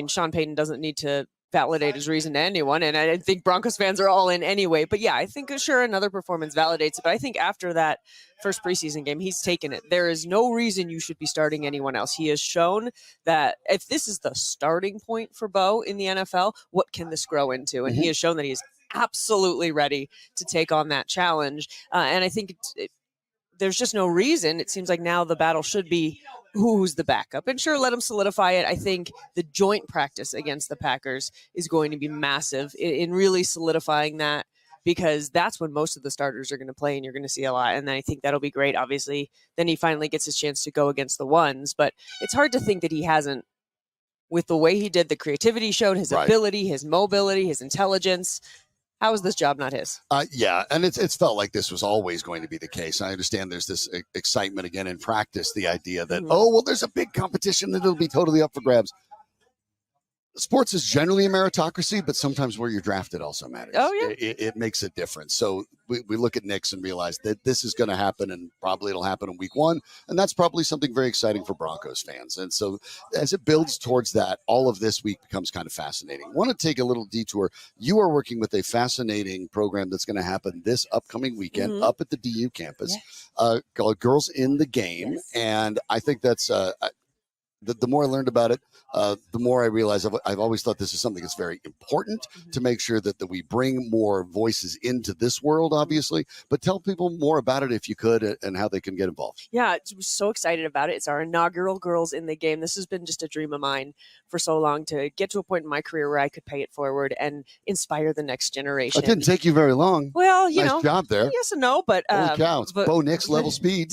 Sean Payton doesn't need to validate his reason to anyone. And I think Broncos fans are all in anyway. But yeah, I think sure another performance validates it. But I think after that first preseason game, he's taken it. There is no reason you should be starting anyone else. He has shown that if this is the starting point for Bo in the NFL, what can this grow into? And he has shown that he is absolutely ready to take on that challenge. And I think there's just no reason. It seems like now the battle should be who's the backup. And sure, let him solidify it. I think the joint practice against the Packers is going to be massive in really solidifying that, because that's when most of the starters are going to play and you're going to see a lot. And I think that'll be great. Obviously, then he finally gets his chance to go against the ones. But it's hard to think that he hasn't, with the way he did, the creativity he showed, his ability, his mobility, his intelligence. How is this job not his? Yeah, and it's felt like this was always going to be the case. I understand there's this excitement again in practice, the idea that, there's a big competition that it'll be totally up for grabs. Sports is generally a meritocracy, but sometimes where you're drafted also matters. Oh, yeah. It makes a difference. So we look at Knicks and realize that this is going to happen, and probably it'll happen in week one. And that's probably something very exciting for Broncos fans. And so as it builds towards that, all of this week becomes kind of fascinating. I want to take a little detour. You are working with a fascinating program that's going to happen this upcoming weekend up at the DU campus, called Girls in the Game. Yes. And I think that's the more I learned about it, the more I realized I've always thought this is something that's very important to make sure that we bring more voices into this world, obviously. But tell people more about it if you could, and how they can get involved. Yeah, I'm so excited about it. It's our inaugural Girls in the Game. This has been just a dream of mine for so long, to get to a point in my career where I could pay it forward and inspire the next generation. It didn't take you very long. Well, nice job there. Yes and no, but holy cow, it's Bo Nix level speed.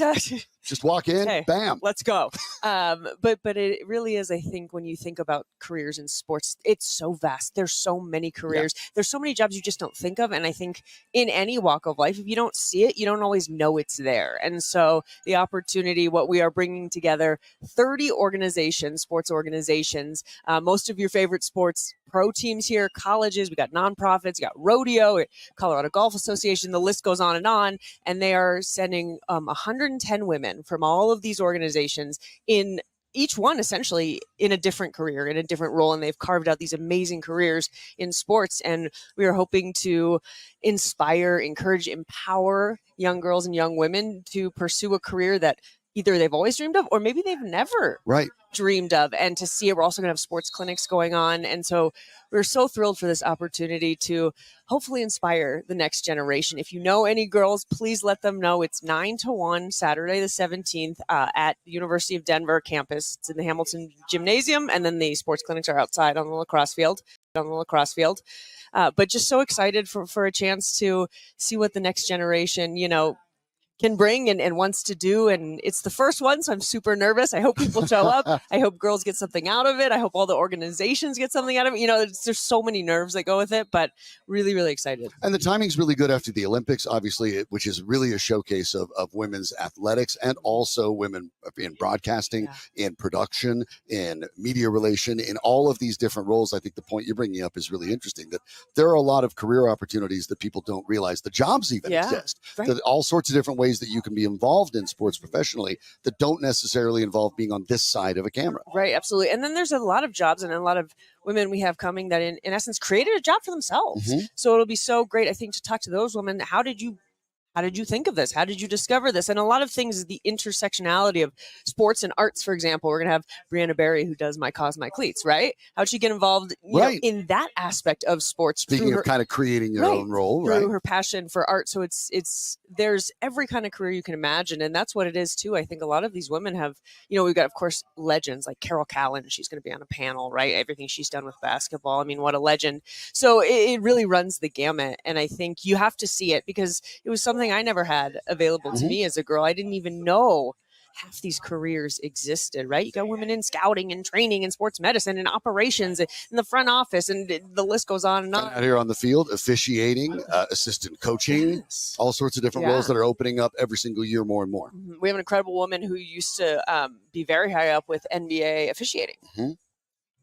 Just walk in, bam, let's go. But it really is. I think when you think about careers in sports, it's so vast. There's so many careers. Yeah. There's so many jobs you just don't think of. And I think in any walk of life, if you don't see it, you don't always know it's there. And so the opportunity, what we are bringing together, 30 organizations, sports organizations, most of your favorite sports pro teams here, colleges, we got nonprofits, we got rodeo, Colorado Golf Association, the list goes on. And they are sending 110 women from all of these organizations, in each one essentially in a different career, in a different role. And they've carved out these amazing careers in sports. And we are hoping to inspire, encourage, empower young girls and young women to pursue a career that either they've always dreamed of, or maybe they've never dreamed of. And to see it, we're also going to have sports clinics going on. And so we're so thrilled for this opportunity to hopefully inspire the next generation. If you know any girls, please let them know. It's 9 to 1, Saturday the 17th, at the University of Denver campus. It's in the Hamilton Gymnasium. And then the sports clinics are outside on the lacrosse field. But just so excited for a chance to see what the next generation, can bring and wants to do. And it's the first one, so I'm super nervous. I hope people show up. I hope girls get something out of it. I hope all the organizations get something out of it. There's so many nerves that go with it, but really, really excited. And the timing's really good after the Olympics, obviously, which is really a showcase of women's athletics and also women in broadcasting, in production, in media relation, in all of these different roles. I think the point you're bringing up is really interesting, that there are a lot of career opportunities that people don't realize. The jobs even exist. Right. All sorts of different ways that you can be involved in sports professionally that don't necessarily involve being on this side of a camera. Right, absolutely. And then there's a lot of jobs and a lot of women we have coming that in essence created a job for themselves. So it'll be so great, I think, to talk to those women. How did you think of this? How did you discover this? And a lot of things is the intersectionality of sports and arts, for example. We're going to have Brianna Berry, who does My Cause, My Cleats, right? How'd she get involved know, in that aspect of sports? Speaking of kind of creating your own role, through her passion for art. So there's every kind of career you can imagine. And that's what it is too. I think a lot of these women have, we've got, of course, legends like Carol Callan. She's going to be on a panel, right? Everything she's done with basketball. I mean, what a legend. So it really runs the gamut. And I think you have to see it because it was something I never had available to me as a girl. I didn't even know half these careers existed, right? You got women in scouting and training and sports medicine and operations and in the front office, and the list goes on and on. Out here on the field, officiating, assistant coaching, all sorts of different roles that are opening up every single year more and more. We have an incredible woman who used to be very high up with NBA officiating.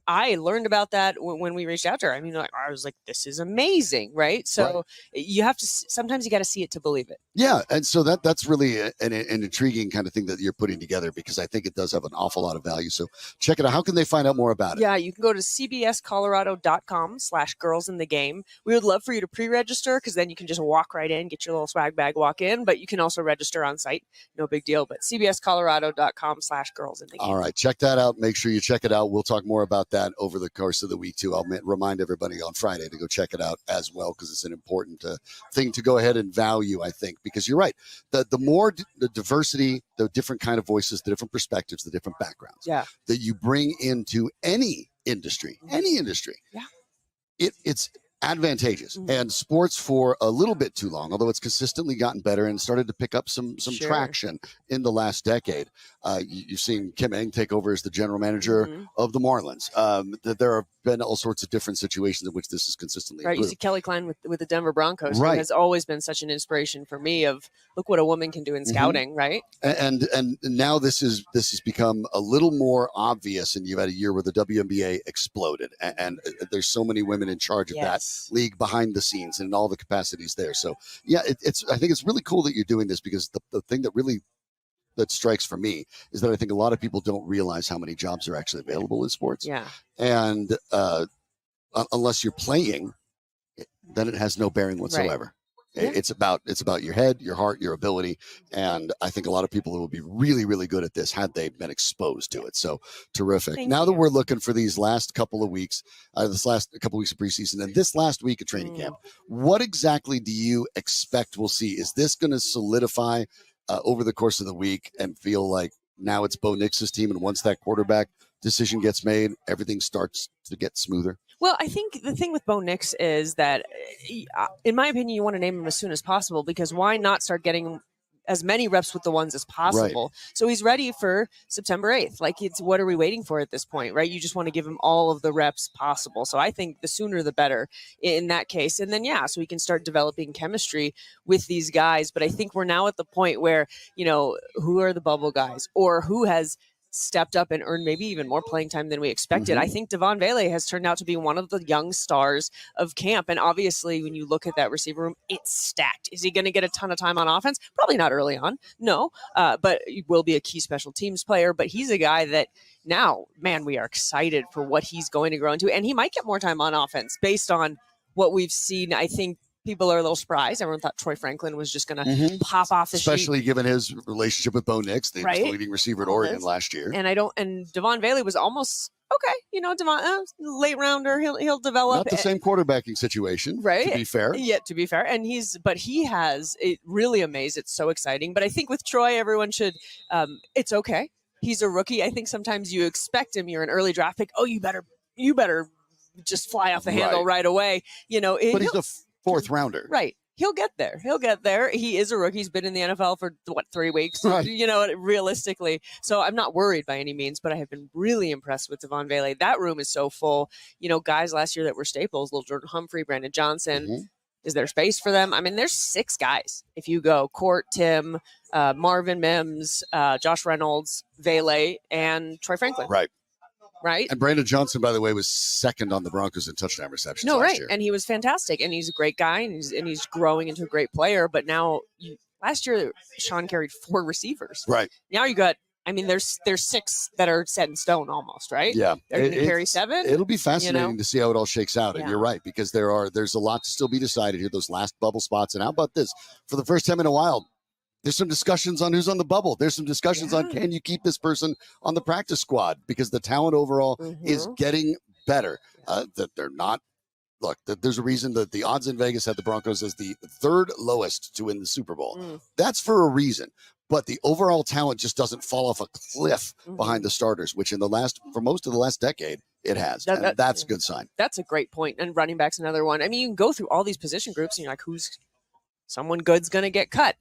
I learned about that when we reached out to her. I mean, I was like, this is amazing, right? So you have to, sometimes you got to see it to believe it. Yeah. And so that's really an intriguing kind of thing that you're putting together, because I think it does have an awful lot of value. So check it out. How can they find out more about it? Yeah, you can go to cbscolorado.com/girlsinthegame. We would love for you to pre-register, because then you can just walk right in, get your little swag bag, walk in, but you can also register on site. No big deal, but cbscolorado.com/girlsinthegame. All right. Check that out. Make sure you check it out. We'll talk more about that over the course of the week too. I'll remind everybody on Friday to go check it out as well, because it's an important thing to go ahead and value, I think, because you're right. The more the diversity, the different kind of voices, the different perspectives, the different backgrounds that you bring into any industry, it's advantageous. And sports for a little bit too long, although it's consistently gotten better and started to pick up some traction in the last decade. You've seen Kim Eng take over as the general manager of the Marlins. There have been all sorts of different situations in which this is consistently improved. You see Kelly Klein with the Denver Broncos, who has always been such an inspiration for me of look what a woman can do in scouting, right? And now this has become a little more obvious, and you've had a year where the WNBA exploded, and there's so many women in charge of that league behind the scenes and in all the capacities there. So I think it's really cool that you're doing this, because the thing that strikes for me is that I think a lot of people don't realize how many jobs are actually available in sports. Yeah. And unless you're playing, then it has no bearing whatsoever. Right. Yeah. It's about your head, your heart, your ability. And I think a lot of people will be really, really good at this had they been exposed to it. So terrific. Thank now you. that we're looking for these last couple of weeks, this last couple of weeks of preseason and this last week of training camp, what exactly do you expect we'll see? Is this going to solidify over the course of the week and feel like now it's Bo Nix's team, and once that quarterback decision gets made, everything starts to get smoother? Well, I think the thing with Bo Nix is that, in my opinion, you want to name him as soon as possible, because why not start getting as many reps with the ones as possible? Right. So he's ready for September 8th. Like, what are we waiting for at this point, right? You just want to give him all of the reps possible. So I think the sooner the better in that case. And then, so we can start developing chemistry with these guys. But I think we're now at the point where, who are the bubble guys, or who has stepped up and earned maybe even more playing time than we expected. I think Devon Vele has turned out to be one of the young stars of camp. And obviously, when you look at that receiver room, it's stacked. Is he going to get a ton of time on offense? Probably not early on. No, but he will be a key special teams player. But he's a guy that now, man, we are excited for what he's going to grow into. And he might get more time on offense based on what we've seen. I think people are a little surprised. Everyone thought Troy Franklin was just going to pop off the especially sheet, given his relationship with Bo Nix, the leading receiver at Oregon last year. And Devon Vele was almost Devon, late rounder. He'll develop. Not the same quarterbacking situation, right? To be fair, to be fair, and he has it really amazed. It's so exciting. But I think with Troy, everyone should. It's okay. He's a rookie. I think sometimes you expect him. You're an early draft pick. Oh, you better just fly off the handle right away. But he's a fourth rounder. Right. He'll get there. He'll get there. He is a rookie. He's been in the NFL for 3 weeks, Right. realistically. So I'm not worried by any means, but I have been really impressed with Devon Vele. That room is so full. Guys last year that were staples, little Jordan Humphrey, Brandon Johnson. Mm-hmm. Is there space for them? I mean, there's 6 guys. If you go Court, Tim, Marvin Mims, Josh Reynolds, Vele, and Troy Franklin. Right. And Brandon Johnson, by the way, was second on the Broncos in touchdown receptions No, last right. year. And he was fantastic. And he's a great guy, and he's growing into a great player. But now, last year, Shawn carried 4 receivers. Right. Now you got, there's 6 that are set in stone almost, right? Yeah. They're going to carry 7. It'll be fascinating to see how it all shakes out. And Yeah. you're right, because there's a lot to still be decided here, those last bubble spots. And how about this? For the first time in a while, there's some discussions on who's on the bubble. There's some discussions on, can you keep this person on the practice squad? Because the talent overall is getting better. That they're not. Look, there's a reason that the odds in Vegas had the Broncos as the 3rd lowest to win the Super Bowl. That's for a reason. But the overall talent just doesn't fall off a cliff behind the starters, which for most of the last decade, it has. And that's a good sign. That's a great point. And running back's another one. I mean, you can go through all these position groups and you're like, someone good's going to get cut.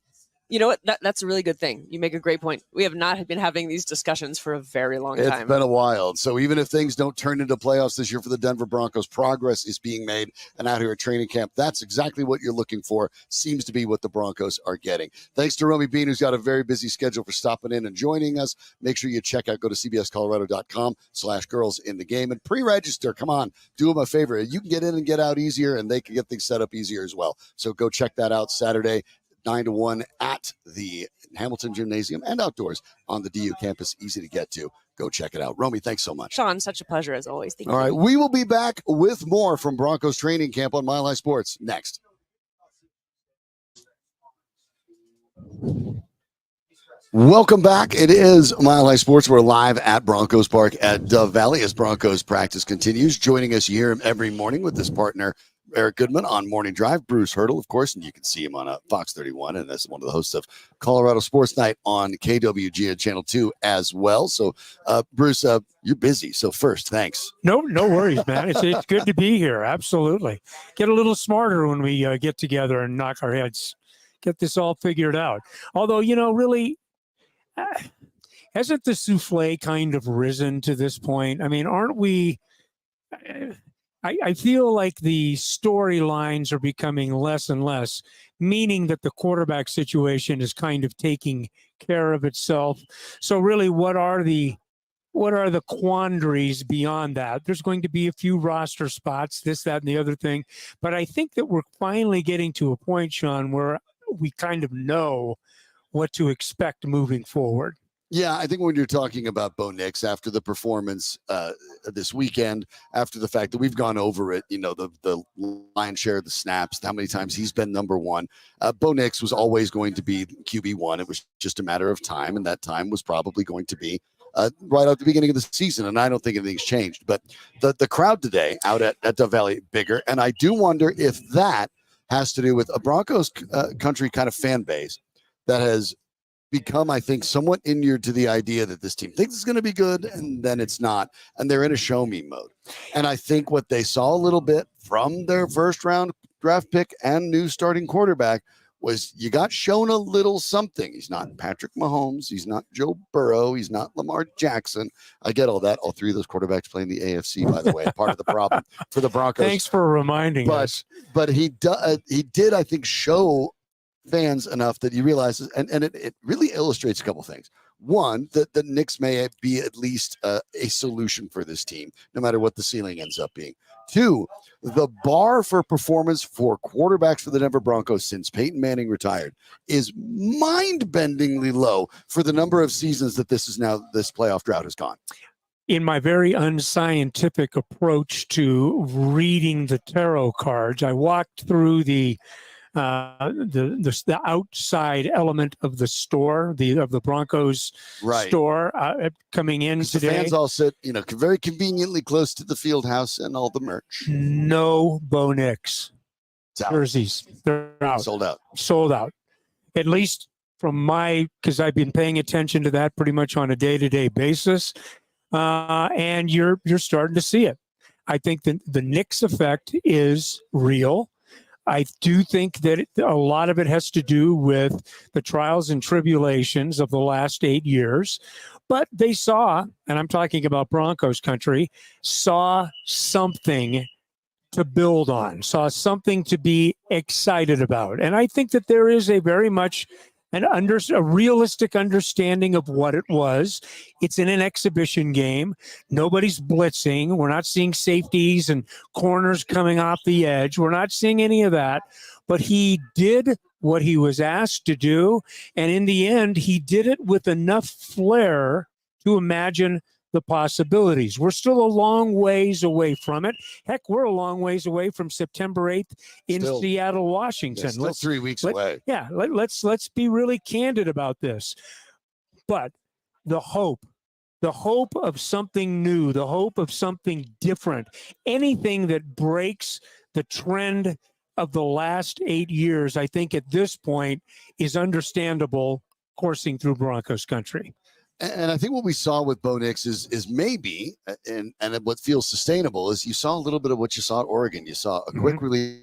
You know what? That's a really good thing. You make a great point. We have not been having these discussions for a very long time. It's been a while. So even if things don't turn into playoffs this year for the Denver Broncos, progress is being made. And out here at training camp, that's exactly what you're looking for. Seems to be what the Broncos are getting. Thanks to Romi Bean, who's got a very busy schedule for stopping in and joining us. Make sure you go to cbscolorado.com/girls in the game and pre-register. Come on, do them a favor. You can get in and get out easier, and they can get things set up easier as well. So go check that out Saturday, 9 to 1 at the Hamilton Gymnasium and outdoors on the DU campus. Easy to get to. Go check it out. Romi, thanks so much. Shawn, such a pleasure as always. Thank you. All right, we will be back with more from Broncos Training Camp on Mile High Sports next. Welcome back. It is Mile High Sports. We're live at Broncos Park at Dove Valley as Broncos practice continues. Joining us here every morning with his partner, Eric Goodman, on Morning Drive, Bruce Hurdle, of course, and you can see him on Fox 31, and that's one of the hosts of Colorado Sports Night on KWG at Channel 2 as well. So, Bruce, you're busy. So first, thanks. No worries, man. It's good to be here. Absolutely. Get a little smarter when we get together and knock our heads, get this all figured out. Although, really, hasn't the souffle kind of risen to this point? I mean, aren't we... I feel like the storylines are becoming less and less, meaning that the quarterback situation is kind of taking care of itself. So really, what are the quandaries beyond that? There's going to be a few roster spots, this, that, and the other thing. But I think that we're finally getting to a point, Shawn, where we kind of know what to expect moving forward. Yeah, I think when you're talking about Bo Nix after the performance this weekend, after the fact that we've gone over it, the lion's share of the snaps, how many times he's been number one. Bo Nix was always going to be QB1. It was just a matter of time, and that time was probably going to be right at the beginning of the season, and I don't think anything's changed. But the crowd today out at Dove Valley, bigger, and I do wonder if that has to do with a Broncos country kind of fan base that has become, I think, somewhat inured to the idea that this team thinks it's going to be good and then it's not, and they're in a show me mode. And I think what they saw a little bit from their first round draft pick and new starting quarterback was you got shown a little something. He's not Patrick Mahomes. He's not Joe Burrow. He's not Lamar Jackson. I get all that. All 3 of those quarterbacks playing the AFC, by the way, part of the problem for the Broncos. Thanks for reminding us. But he did, I think, show fans enough that you realize, and it really illustrates a couple things. One, that the Knicks may be at least a solution for this team, no matter what the ceiling ends up being. 2, the bar for performance for quarterbacks for the Denver Broncos since Peyton Manning retired is mind-bendingly low for the number of seasons that this playoff drought has gone. In my very unscientific approach to reading the tarot cards, I walked through the outside element of the store, of the Broncos store coming in today. The fans all sit, very conveniently close to the field house and all the merch. No Bo Nix jerseys. They're out. Sold out. At least from because I've been paying attention to that pretty much on a day-to-day basis. And you're starting to see it. I think that the Knicks effect is real. I do think that a lot of it has to do with the trials and tribulations of the last 8 years. But they saw, and I'm talking about Broncos country, saw something to build on, saw something to be excited about. And I think that there is a very much a realistic understanding of what it was. It's in an exhibition game. Nobody's blitzing. We're not seeing safeties and corners coming off the edge. We're not seeing any of that. But he did what he was asked to do. And in the end, he did it with enough flair to imagine the possibilities. We're still a long ways away from it. Heck, we're a long ways away from September 8th in Seattle, Washington. Still 3 weeks away. Yeah, let's be really candid about this. But the hope of something new, the hope of something different, anything that breaks the trend of the last 8 years, I think at this point is understandable coursing through Broncos country. And I think what we saw with Bo Nix is maybe, and what feels sustainable is you saw a little bit of what you saw at Oregon. You saw a quick release.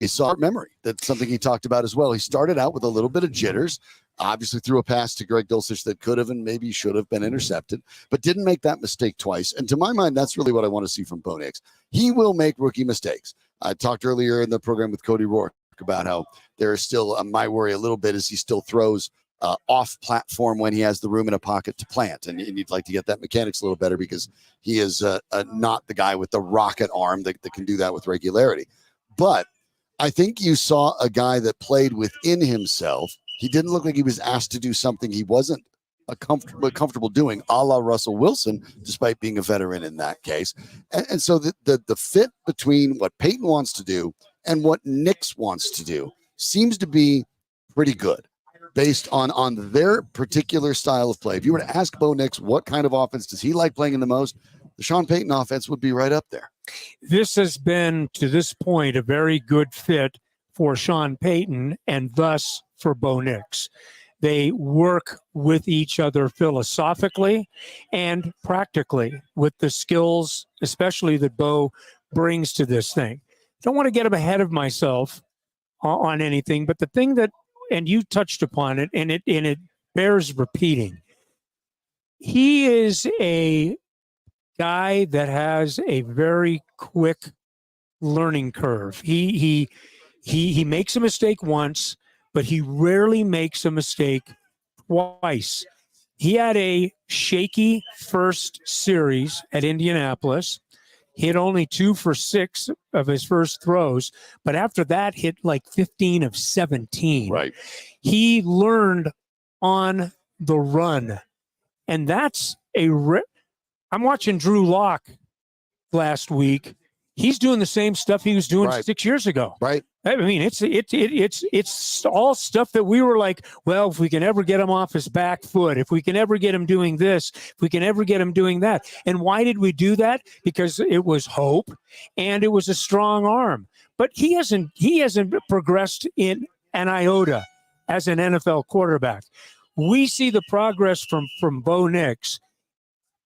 You saw memory. That's something he talked about as well. He started out with a little bit of jitters, obviously threw a pass to Greg Dulcich that could have and maybe should have been intercepted, but didn't make that mistake twice. And to my mind, that's really what I want to see from Bo Nix. He will make rookie mistakes. I talked earlier in the program with Cody Roark about how there is still my worry a little bit is he still throws off platform when he has the room in a pocket to plant. And you'd like to get that mechanics a little better because he is not the guy with the rocket arm that can do that with regularity. But I think you saw a guy that played within himself. He didn't look like he was asked to do something he wasn't comfortable doing, a la Russell Wilson, despite being a veteran in that case. And so the fit between what Payton wants to do and what Nix wants to do seems to be pretty good based on their particular style of play. If you were to ask Bo Nix what kind of offense does he like playing in the most, the Sean Payton offense would be right up there. This has been, to this point, a very good fit for Sean Payton and thus for Bo Nix. They work with each other philosophically and practically with the skills, especially that Bo brings to this thing. Don't want to get ahead of myself on anything, but the thing that, and you touched upon it, and it bears repeating. He is a guy that has a very quick learning curve. He makes a mistake once, but he rarely makes a mistake twice. He had a shaky first series at Indianapolis. Hit only 2 for 6 of his first throws, but after that hit like 15 of 17. Right. He learned on the run. And that's I'm watching Drew Lock last week. He's doing the same stuff he was doing 6 years ago. Right. I mean, it's all stuff that we were like, well, if we can ever get him off his back foot, if we can ever get him doing this, if we can ever get him doing that. And why did we do that? Because it was hope and it was a strong arm. But he hasn't progressed in an iota as an NFL quarterback. We see the progress from Bo Nix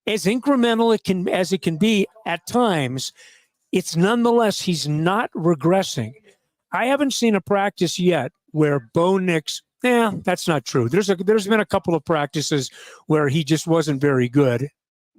as incremental as it can be at times. It's nonetheless, he's not regressing. I haven't seen a practice yet where Bo Nix, that's not true. There's been a couple of practices where he just wasn't very good.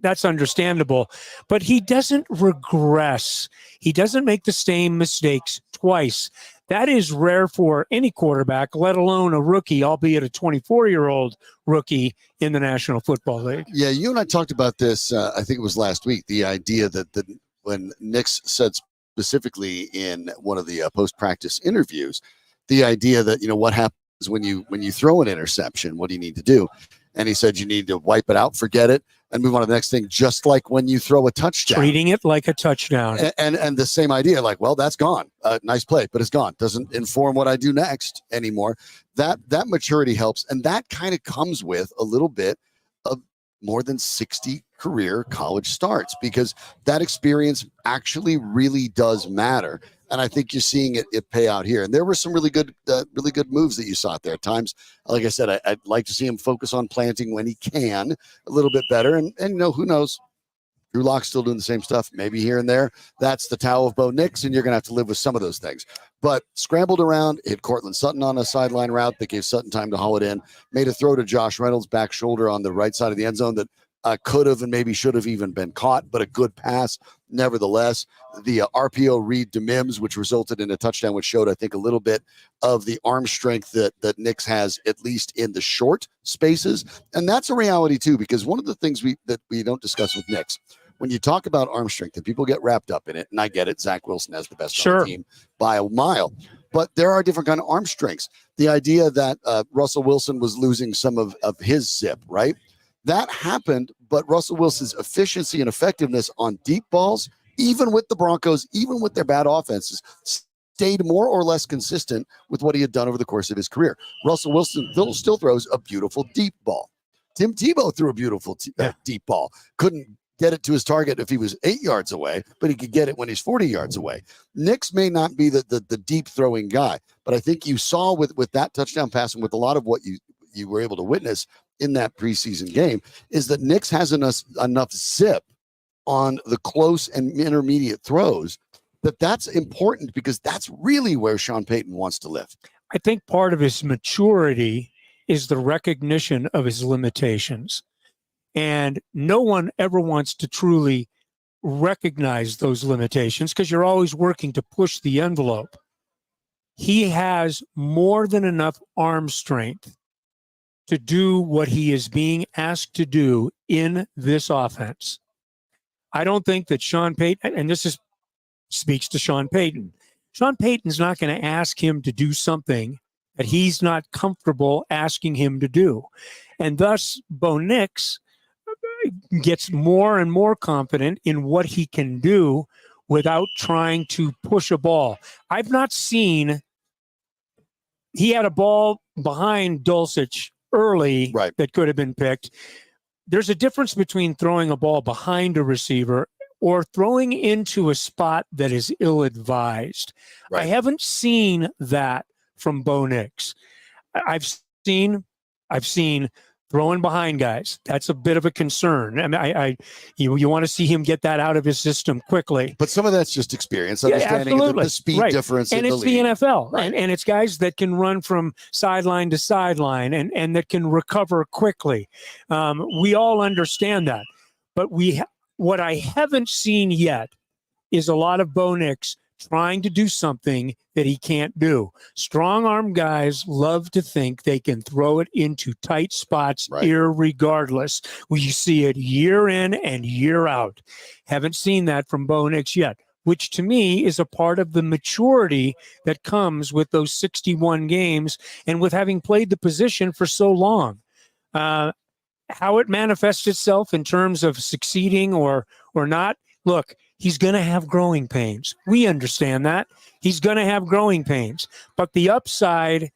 That's understandable. But he doesn't regress. He doesn't make the same mistakes twice. That is rare for any quarterback, let alone a rookie, albeit a 24-year-old rookie in the National Football League. Yeah, you and I talked about this, I think it was last week, the idea that when Nix said specifically in one of the post-practice interviews, the idea that, what happens when you throw an interception, what do you need to do? And he said you need to wipe it out, forget it, and move on to the next thing, just like when you throw a touchdown. Treating it like a touchdown. And the same idea, like, well, that's gone. Nice play, but it's gone. Doesn't inform what I do next anymore. That maturity helps, and that kind of comes with a little bit of more than 60 career college starts, because that experience actually really does matter. And I think you're seeing it pay out here. And there were some really good moves that you saw out there. At times, like I said, I'd like to see him focus on planting when he can a little bit better. And who knows? Drew Lock's still doing the same stuff, maybe here and there. That's the Tao of Bo Nix, and you're going to have to live with some of those things. But scrambled around, hit Cortland Sutton on a sideline route that gave Sutton time to haul it in, made a throw to Josh Reynolds, back shoulder on the right side of the end zone that could have and maybe should have even been caught, but a good pass nevertheless. The RPO read to Mims, which resulted in a touchdown, which showed, I think, a little bit of the arm strength that Nix has, at least in the short spaces. And that's a reality, too, because one of the things that we don't discuss with Nix, when you talk about arm strength and people get wrapped up in it, and I get it, Zach Wilson has the best on the team by a mile, but there are different kind of arm strengths. The idea that Russell Wilson was losing some of his zip, right? That happened, but Russell Wilson's efficiency and effectiveness on deep balls, even with the Broncos, even with their bad offenses, stayed more or less consistent with what he had done over the course of his career. Russell Wilson still throws a beautiful deep ball. Tim Tebow threw a beautiful deep ball. Couldn't get it to his target if he was 8 yards away, but he could get it when he's 40 yards away. Nix may not be the deep throwing guy, but I think you saw with that touchdown pass and with a lot of what you were able to witness in that preseason game is that Nix has enough zip on the close and intermediate throws that's important, because that's really where Sean Payton wants to live. I think part of his maturity is the recognition of his limitations. And no one ever wants to truly recognize those limitations because you're always working to push the envelope. He has more than enough arm strength to do what he is being asked to do in this offense. I don't think that Sean Payton, and this speaks to Sean Payton. Sean Payton's not going to ask him to do something that he's not comfortable asking him to do. And thus, Bo Nix gets more and more confident in what he can do without trying to push a ball. I've not seen, he had a ball behind Dulcich early that could have been picked. There's a difference between throwing a ball behind a receiver or throwing into a spot that is ill-advised. I haven't seen that from Bo Nix. I've seen throwing behind guys. That's a bit of a concern. I mean, you want to see him get that out of his system quickly. But some of that's just experience, understanding the speed difference and in it's the league. The NFL. And it's guys that can run from sideline to sideline and that can recover quickly. We all understand that. But what I haven't seen yet is a lot of Bo Nix trying to do something that he can't do. Strong-arm guys love to think they can throw it into tight spots irregardless. You see it year in and year out. Haven't seen that from Bo Nix yet, which to me is a part of the maturity that comes with those 61 games and with having played the position for so long. How it manifests itself in terms of succeeding or not, look, he's going to have growing pains. We understand that. He's going to have growing pains. But the upside,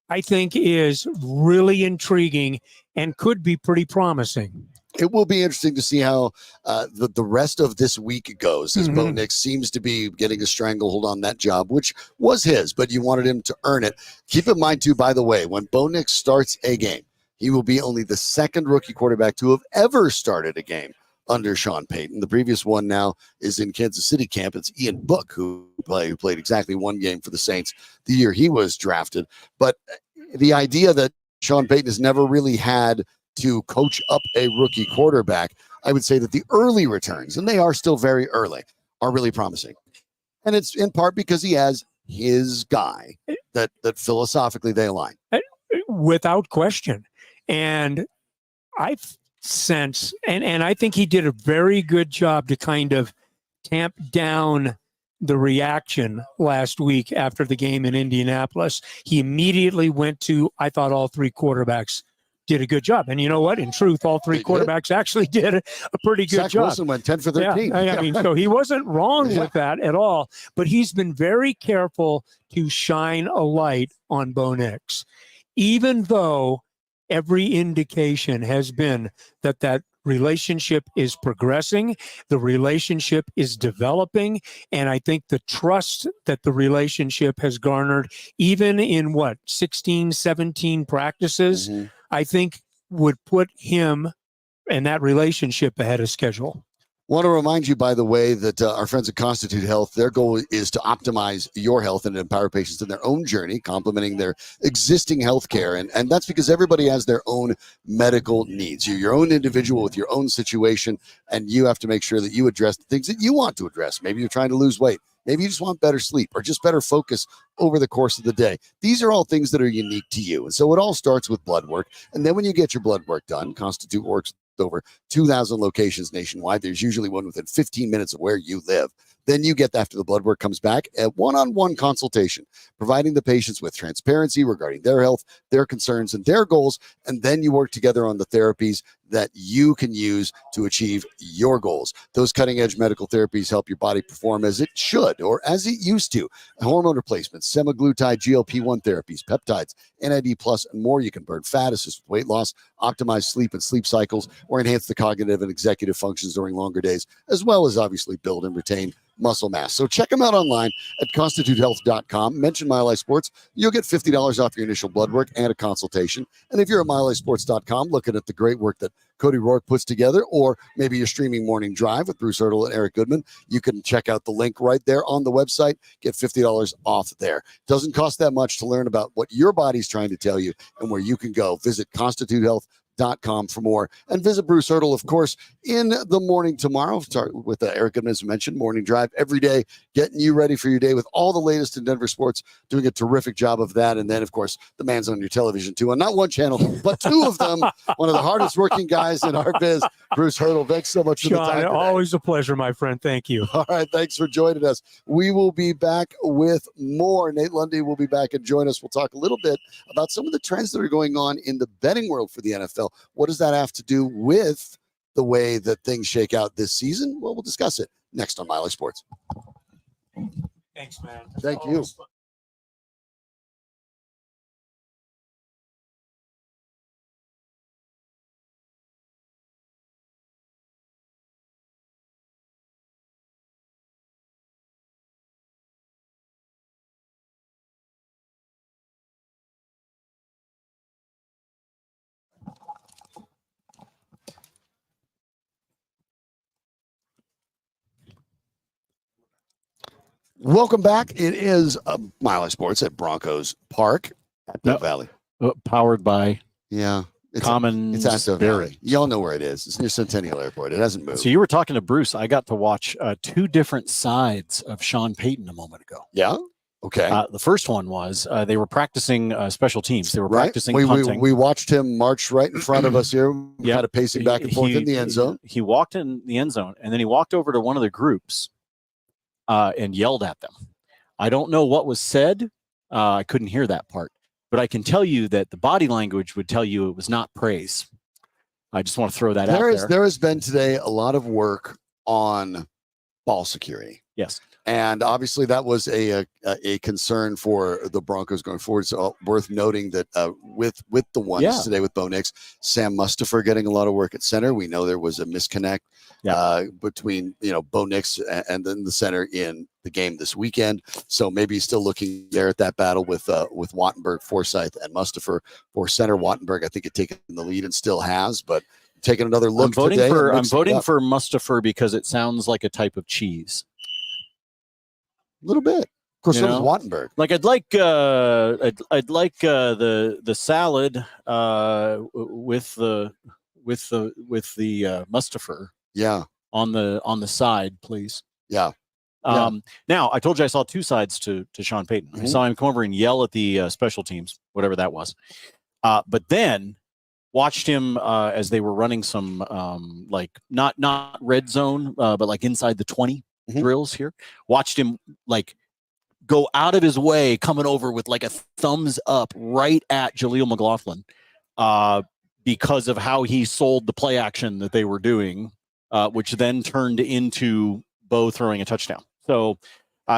I think, is really intriguing and could be pretty promising. It will be interesting to see how the rest of this week goes, as Bo Nix seems to be getting a stranglehold on that job, which was his, but you wanted him to earn it. Keep in mind, too, by the way, when Bo Nix starts a game, he will be only the second rookie quarterback to have ever started a game under Sean Payton. The previous one now is in Kansas City camp. It's Ian Book, who played exactly one game for the Saints the year he was drafted. But the idea that Sean Payton has never really had to coach up a rookie quarterback, I would say that the early returns, and they are still very early, are really promising. And it's in part because he has his guy that philosophically they align. Without question. And I sense, and I think he did a very good job to kind of tamp down the reaction last week after the game in Indianapolis. He immediately went to, I thought all three quarterbacks did a good job. And you know what? In truth, all three quarterbacks actually did a pretty good Zach job. Wilson went 10 for 13. Yeah, I mean, so he wasn't wrong with that at all. But he's been very careful to shine a light on Bo Nix, even though every indication has been that relationship is progressing, the relationship is developing, and I think the trust that the relationship has garnered, even in 16, 17 practices, I think would put him and that relationship ahead of schedule. Want to remind you, by the way, that our friends at Constitute Health, their goal is to optimize your health and empower patients in their own journey, complementing their existing health care. And that's because everybody has their own medical needs. You're your own individual with your own situation, and you have to make sure that you address the things that you want to address. Maybe you're trying to lose weight. Maybe you just want better sleep or just better focus over the course of the day. These are all things that are unique to you. And so it all starts with blood work. And then when you get your blood work done, Constitute works over 2,000 locations nationwide. There's usually one within 15 minutes of where you live. Then you get, after the blood work comes back, a one-on-one consultation, providing the patients with transparency regarding their health, their concerns, and their goals. And then you work together on the therapies that you can use to achieve your goals. Those cutting-edge medical therapies help your body perform as it should or as it used to. Hormone replacements, semaglutide, GLP-1 therapies, peptides, NAD+, and more. You can burn fat, assist with weight loss, optimize sleep and sleep cycles, or enhance the cognitive and executive functions during longer days, as well as obviously build and retain muscle mass. So check them out online at constitutehealth.com. Mention Mile High Sports. You'll get $50 off your initial blood work and a consultation. And if you're at milehighsports.com looking at the great work that Cody Roark puts together, or maybe you're streaming Morning Drive with Bruce Hurdle and Eric Goodman, you can check out the link right there on the website. Get $50 off there. Doesn't cost that much to learn about what your body's trying to tell you and where you can go. Visit constitutehealth.com for more, and visit Bruce Hurdle, of course, in the morning tomorrow. Start with Eric Goodman, as mentioned, Morning Drive every day, getting you ready for your day with all the latest in Denver sports, doing a terrific job of that. And then, of course, the man's on your television too, and not one channel, but two of them. One of the hardest working guys in our biz, Bruce Hurdle. Thanks so much for Shawn, the time today. always a pleasure, my friend. Thank you. All right, thanks for joining us. We will be back with more. Nate Lundy will be back and join us. We'll talk a little bit about some of the trends that are going on in the betting world for the NFL. What does that have to do with the way that things shake out this season? Well, we'll discuss it next on Mile High Sports. Thanks, man. Thank you. Welcome back. It is Mile High Sports at Broncos Park at Death Valley. Powered by It's Common It's at Death Spirit. Valley. Y'all know where it is. It's near Centennial Airport. It hasn't moved. So you were talking to Bruce. I got to watch two different sides of Shawn Payton a moment ago. Yeah? Okay. The first one was they were practicing special teams. They were Right. practicing We punting. watched him march right in front of us here, Yep. kind of pacing back and forth in the end zone. He walked in the end zone, and then he walked over to one of the groups and yelled at them. I don't know what was said. I couldn't hear that part. But I can tell you that the body language would tell you it was not praise. I just want to throw that out there. There has been today a lot of work on ball security. Yes. And obviously that was a concern for the Broncos going forward. So worth noting that with the ones today with Bo Nix, Sam Mustipher getting a lot of work at center. We know there was a misconnect between Bo Nix and then the center in the game this weekend. So maybe he's still looking there at that battle with Wattenberg, Forsythe, and Mustipher for center. Wattenberg, I think, had taken the lead and still has, but taking another look today. I'm voting for Mustipher because it sounds like a type of cheese. A little bit. Of course, so does Wattenberg. Like I'd like the salad with the Mustipher. Yeah. On the side, please. Yeah. Now I told you I saw two sides to Shawn Payton. I saw him come over and yell at the special teams, whatever that was. But then watched him as they were running some like not red zone, but like inside the 20 drills here. Watched him like go out of his way, coming over with like a thumbs up right at Jaleel McLaughlin because of how he sold the play action that they were doing, which then turned into Bo throwing a touchdown. So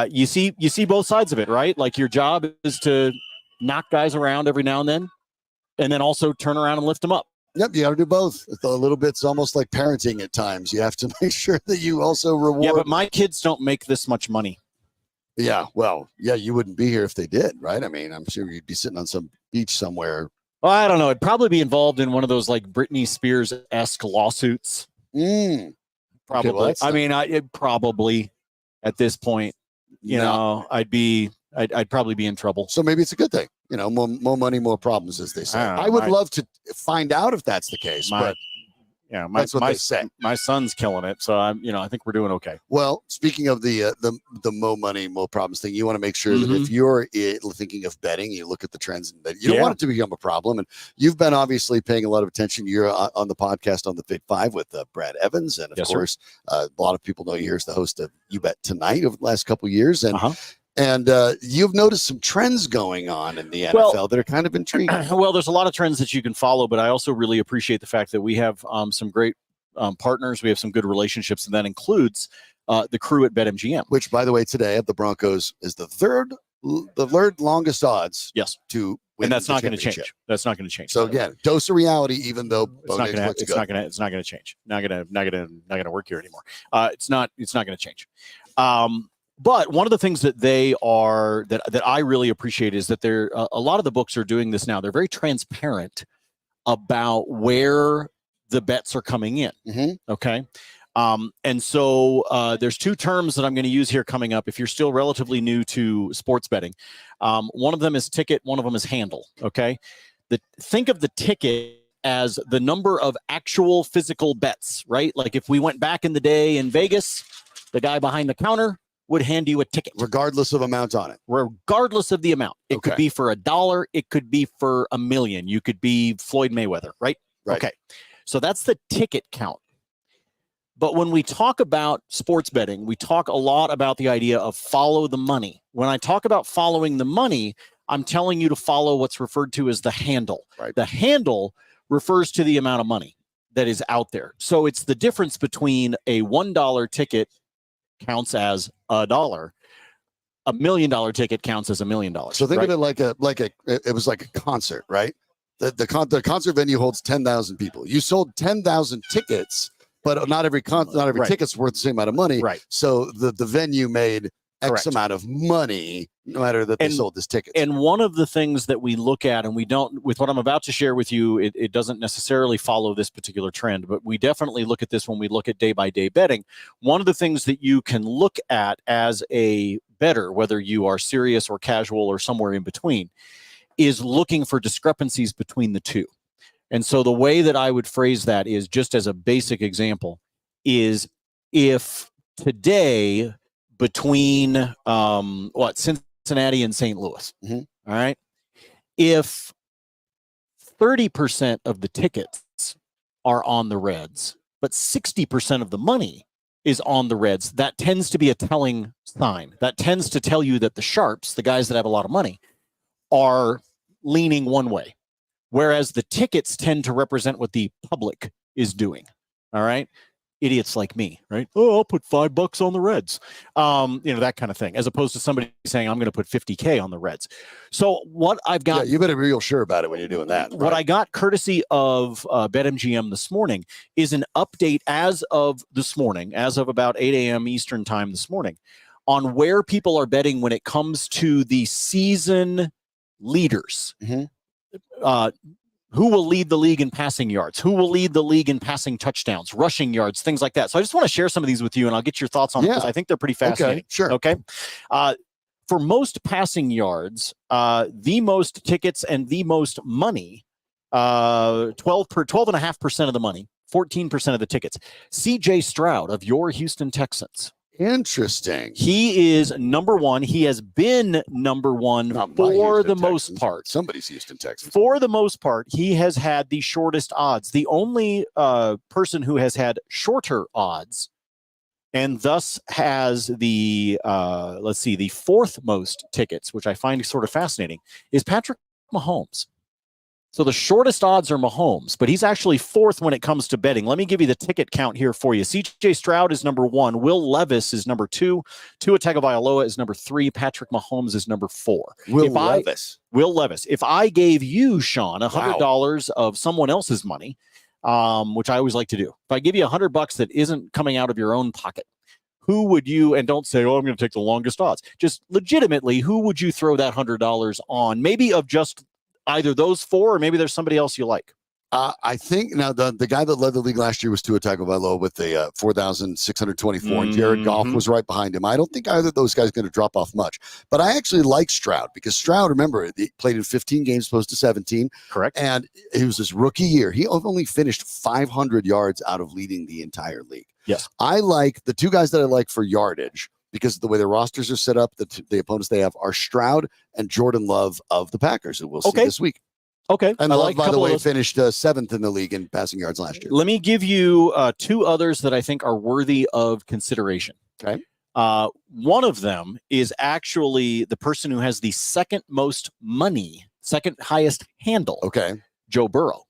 you see both sides of it, right? Like your job is to knock guys around every now and then also turn around and lift them up. Yep, you got to do both. It's a little bit, it's almost like parenting at times. You have to make sure that you also reward. Yeah, but my kids don't make this much money. Yeah, well, yeah, you wouldn't be here if they did, right? I mean, I'm sure you'd be sitting on some beach somewhere. Well, I don't know. It'd probably be involved in one of those like Britney Spears-esque lawsuits. Probably. Okay, well, that's I mean, it probably at this point, you know, I'd probably be in trouble. So maybe it's a good thing. You know, more money, more problems, as they say. I would love to find out if that's the case, but that's what they say. My son's killing it, so I think we're doing okay. Well, speaking of the more money, more problems thing, you want to make sure that if you're thinking of betting, you look at the trends and bet. You don't want it to become a problem. And you've been obviously paying a lot of attention. You're on the podcast on the Big Five with Brad Evans, and of course, a lot of people know you here as the host of You Bet Tonight over the last couple of years, and. And you've noticed some trends going on in the NFL that are kind of intriguing. Well, there's a lot of trends that you can follow, but I also really appreciate the fact that we have some great partners. We have some good relationships, and that includes the crew at BetMGM. Which, by the way, today of the Broncos is the third longest odds. Yes. To win, and that's not going to change. That's not going to change. So again, dose of reality. Even though it's not going to change. Not going to work here anymore. It's not going to change. But one of the things that that I really appreciate is that a lot of the books are doing this now. They're very transparent about where the bets are coming in. Okay. And so there's two terms that I'm going to use here coming up. If you're still relatively new to sports betting, one of them is ticket. One of them is handle. Okay. Think of the ticket as the number of actual physical bets, right? Like if we went back in the day in Vegas, the guy behind the counter would hand you a ticket. Regardless of amount on it. Regardless of the amount. It could be for $1. It could be for $1 million. You could be Floyd Mayweather, right? Okay. So that's the ticket count. But when we talk about sports betting, we talk a lot about the idea of follow the money. When I talk about following the money, I'm telling you to follow what's referred to as the handle. Right. The handle refers to the amount of money that is out there. So it's the difference between a $1 ticket counts as $1. $1 million ticket counts as $1 million. So think of it like it was like a concert, right? The concert venue holds 10,000 people. You sold 10,000 tickets, but not every ticket's worth the same amount of money. Right. So the venue made X amount of money, no matter that they sold this ticket. And one of the things that we look at, and we don't, with what I'm about to share with you, it doesn't necessarily follow this particular trend, but we definitely look at this when we look at day-by-day betting. One of the things that you can look at as a bettor, whether you are serious or casual or somewhere in between, is looking for discrepancies between the two. And so the way that I would phrase that is, just as a basic example, is if today between Cincinnati and St. Louis, all right, if 30% of the tickets are on the Reds, but 60% of the money is on the Reds, that tends to be a telling sign. That tends to tell you that the sharps, the guys that have a lot of money, are leaning one way, whereas the tickets tend to represent what the public is doing. All right. Idiots like me, right? Oh, I'll put $5 on the Reds. That kind of thing, as opposed to somebody saying, I'm going to put 50K on the Reds. So what I've got, you better be real sure about it when you're doing that. Right? What I got courtesy of BetMGM this morning is an update as of this morning, as of about 8 a.m. Eastern time this morning, on where people are betting when it comes to the season leaders. Who will lead the league in passing yards? Who will lead the league in passing touchdowns, rushing yards, things like that. So I just want to share some of these with you, and I'll get your thoughts on them because I think they're pretty fascinating. Okay, sure. Okay. For most passing yards, the most tickets and the most money, 12.5% of the money, 14% of the tickets. CJ Stroud of your Houston Texans. Interesting. He is number one. He has been number one for the most part. Somebody's Houston Texans. For the most part, he has had the shortest odds. The only person who has had shorter odds and thus has the, the fourth most tickets, which I find sort of fascinating, is Patrick Mahomes. So the shortest odds are Mahomes, but he's actually fourth when it comes to betting. Let me give you the ticket count here for you. CJ Stroud is number one. Will Levis is number two. Tua Tagovailoa is number three. Patrick Mahomes is number four. Will Levis. If I gave you, Shawn, $100 of someone else's money, which I always like to do. If I give you $100 that isn't coming out of your own pocket, who would you, and don't say, oh, I'm going to take the longest odds. Just legitimately, who would you throw that $100 on? Maybe of just either those four, or maybe there's somebody else you like. I think now the guy that led the league last year was Tua Tagovailoa with the 4,624, and Jared Goff was right behind him. I don't think either of those guys are going to drop off much, but I actually like Stroud because Stroud, remember, he played in 15 games opposed to 17. Correct. And it was his rookie year. He only finished 500 yards out of leading the entire league. Yes. I like the two guys that I like for yardage because of the way their rosters are set up, the opponents they have are Stroud and Jordan Love of the Packers, who we'll see this week. Okay. And I Love, like by the way, finished 7th in the league in passing yards last year. Let me give you two others that I think are worthy of consideration. Okay. One of them is actually the person who has the second most money, second highest handle. Okay. Joe Burrow.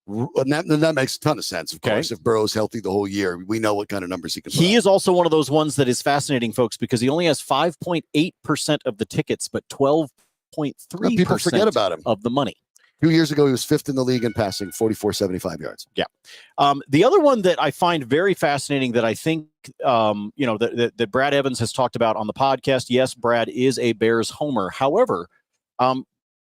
And that makes a ton of sense, of course. If Burrow's healthy the whole year, we know what kind of numbers he can put He up. is also one of those ones that is fascinating, folks, because he only has 5.8% of the tickets, but 12.3% people forget about him. Of the money. 2 years ago, he was 5th in the league in passing, 4,475 yards. Yeah. The other one that I find very fascinating that I think, that Brad Evans has talked about on the podcast. Yes, Brad is a Bears homer. However,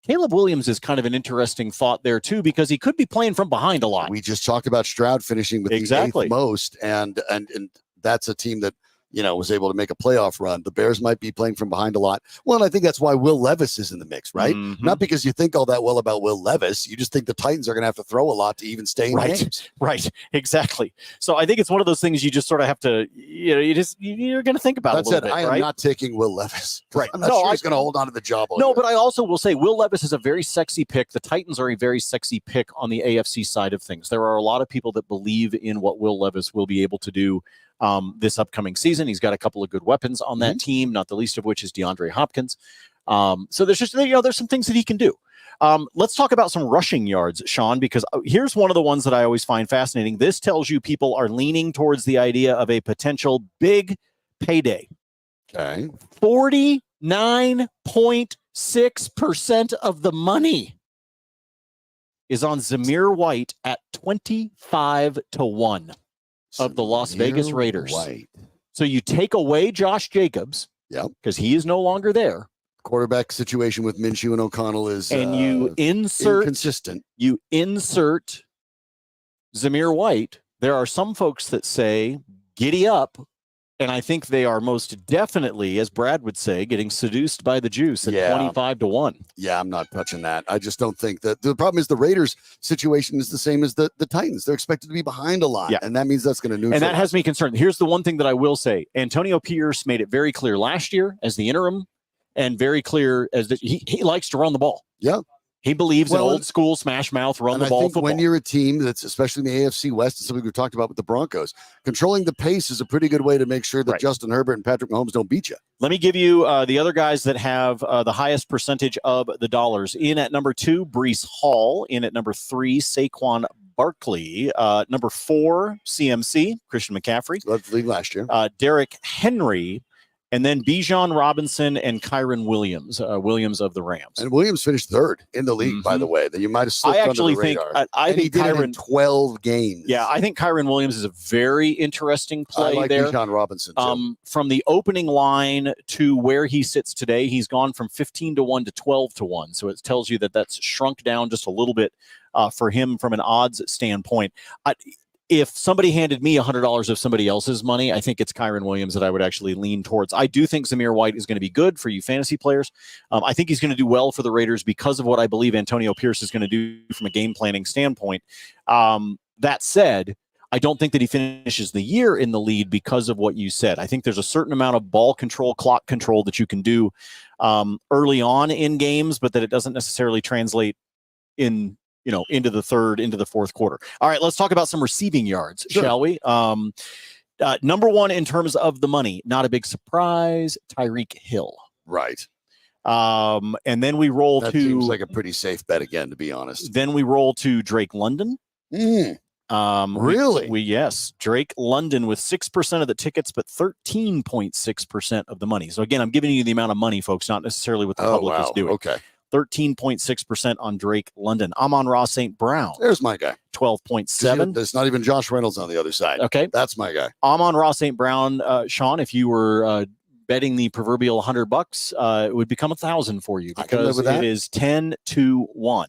Caleb Williams is kind of an interesting thought there, too, because he could be playing from behind a lot. We just talked about Stroud finishing with the 8th most, and that's a team that, was able to make a playoff run. The Bears might be playing from behind a lot. Well, and I think that's why Will Levis is in the mix, right? Mm-hmm. Not because you think all that well about Will Levis. You just think the Titans are going to have to throw a lot to even stay in games. Right. Exactly. So I think it's one of those things you just sort of have to, you're going to think about it a little bit, I am not taking Will Levis. Right. I'm not sure he's going to hold on to the job. But I also will say Will Levis is a very sexy pick. The Titans are a very sexy pick on the AFC side of things. There are a lot of people that believe in what Will Levis will be able to do this upcoming season. He's got a couple of good weapons on that team, not the least of which is DeAndre Hopkins. So there's just, there's some things that he can do. Let's talk about some rushing yards, Shawn, because here's one of the ones that I always find fascinating. This tells you people are leaning towards the idea of a potential big payday. Okay. 49.6% of the money is on Zamir White at 25-1 of the Las Vegas Raiders. White. So you take away Josh Jacobs, because he is no longer there. Quarterback situation with Minshew and O'Connell is and you insert inconsistent. You insert Zamir White. There are some folks that say, giddy up. And I think they are most definitely, as Brad would say, getting seduced by the juice at 25-1. Yeah, I'm not touching that. I just don't think that the problem is the Raiders situation is the same as the Titans. They're expected to be behind a lot. And that means that's going to neutralize. And that has me concerned. Here's the one thing that I will say. Antonio Pierce made it very clear last year as the interim and very clear as that he likes to run the ball. Yeah. He believes in old school smash mouth, run the ball football. When you're a team that's, especially in the AFC West, it's something we've talked about with the Broncos, controlling the pace is a pretty good way to make sure that Justin Herbert and Patrick Mahomes don't beat you. Let me give you the other guys that have the highest percentage of the dollars. In at number 2, Breece Hall. In at number 3, Saquon Barkley. Number 4, CMC, Christian McCaffrey. Led the league last year. Derrick Henry. And then Bijan Robinson and Kyron Williams, Williams of the Rams. And Williams finished 3rd in the league, by the way. That you might have slipped under the radar. I think he did it in 12 games. Yeah, I think Kyron Williams is a very interesting play I like there. Bijan Robinson, too. From the opening line to where he sits today, he's gone from 15-1 to 12-1. So it tells you that that's shrunk down just a little bit for him from an odds standpoint. If somebody handed me $100 of somebody else's money, I think it's Kyron Williams that I would actually lean towards. I do think Zamir White is going to be good for you fantasy players. I think he's going to do well for the Raiders because of what I believe Antonio Pierce is going to do from a game planning standpoint. That said, I don't think that he finishes the year in the lead because of what you said. I think there's a certain amount of ball control, clock control that you can do early on in games, but that it doesn't necessarily translate into the third, into the fourth quarter. All right, let's talk about some receiving yards, shall we? Number 1 in terms of the money, not a big surprise, Tyreek Hill. Right. And then we roll that to... seems like a pretty safe bet again, to be honest. Then we roll to Drake London. Really? Yes. Drake London with 6% of the tickets, but 13.6% of the money. So again, I'm giving you the amount of money, folks, not necessarily what the public is doing. Okay. 13.6% on Drake London. Amon-Ra St. Brown. There's my guy. 12.7. There's not even Josh Reynolds on the other side. Okay. That's my guy. Amon-Ra St. Brown, Shawn, if you were betting the proverbial $100, it would become $1,000 for you, I can live because with that. it is 10-1.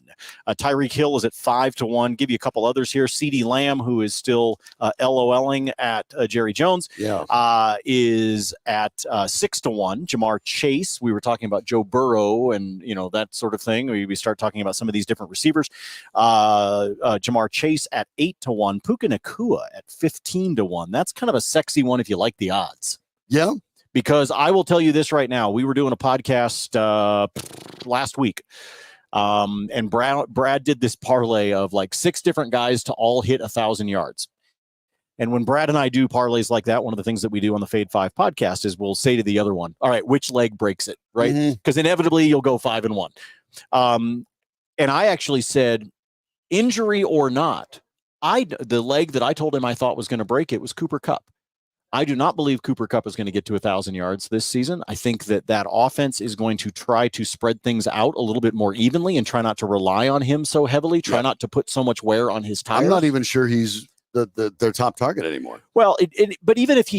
Tyreek Hill is at 5-1. Give you a couple others here. CeeDee Lamb, who is still LOLing at Jerry Jones, is at 6-1. Jamar Chase, we were talking about Joe Burrow and that sort of thing. We start talking about some of these different receivers. Jamar Chase at 8-1. Puka Nacua at 15-1. That's kind of a sexy one if you like the odds. Yeah. Because I will tell you this right now. We were doing a podcast last week. And Brad did this parlay of like 6 different guys to all hit 1,000 yards. And when Brad and I do parlays like that, one of the things that we do on the Fade 5 podcast is we'll say to the other one, all right, which leg breaks it, right? Because inevitably you'll go 5-1. And I actually said, injury or not, the leg that I told him I thought was going to break it was Cooper Kupp. I do not believe Cooper Kupp is going to get to 1,000 yards this season. I think that offense is going to try to spread things out a little bit more evenly and try not to rely on him so heavily, try not to put so much wear on his tires. I'm not even sure he's their top target anymore. Well, but even if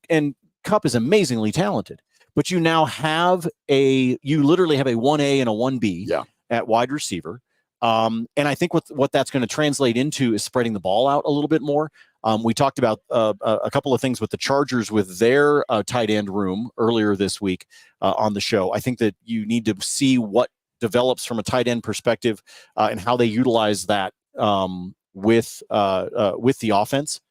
and Kupp is amazingly talented, but you now have you literally have a 1A and a 1B at wide receiver. And I think what that's going to translate into is spreading the ball out a little bit more. We talked about a couple of things with the Chargers with their tight end room earlier this week on the show. I think that you need to see what develops from a tight end perspective and how they utilize that with the offense.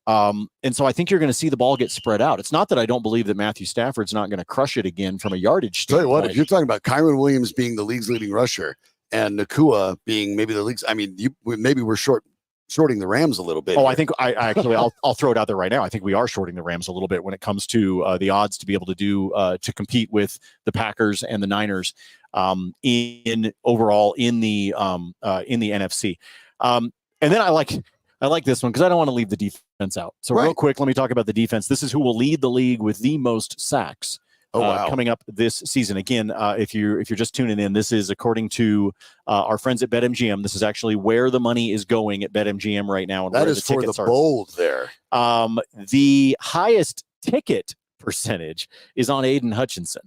And so I think you're going to see the ball get spread out. It's not that I don't believe that Matthew Stafford's not going to crush it again from a yardage standpoint. Tell you what, if you're talking about Kyron Williams being the league's leading rusher and Nacua being maybe the league's, I mean, maybe we're shorting the Rams a little bit. I think I'll throw it out there right now. I think we are shorting the Rams a little bit when it comes to the odds to be able to compete with the Packers and the Niners in the NFC. And then I like this one because I don't want to leave the defense out. So real quick, let me talk about the defense. This is who will lead the league with the most sacks coming up this season. Again, if you're just tuning in, this is according to our friends at BetMGM. This is actually where the money is going at BetMGM right now. And that where is the for tickets the are. bold there. The highest ticket percentage is on Aiden Hutchinson.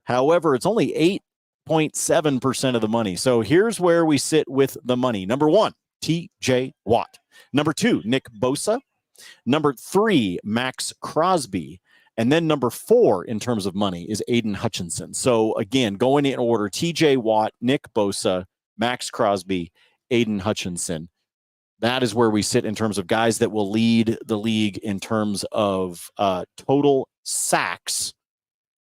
However, it's only 8.7% of the money. So here's where we sit with the money. Number 1, TJ Watt. Number 2, Nick Bosa. Number 3, Max Crosby. And then number 4 in terms of money is Aiden Hutchinson. So again, going in order, TJ Watt, Nick Bosa, Max Crosby, Aiden Hutchinson. That is where we sit in terms of guys that will lead the league in terms of total sacks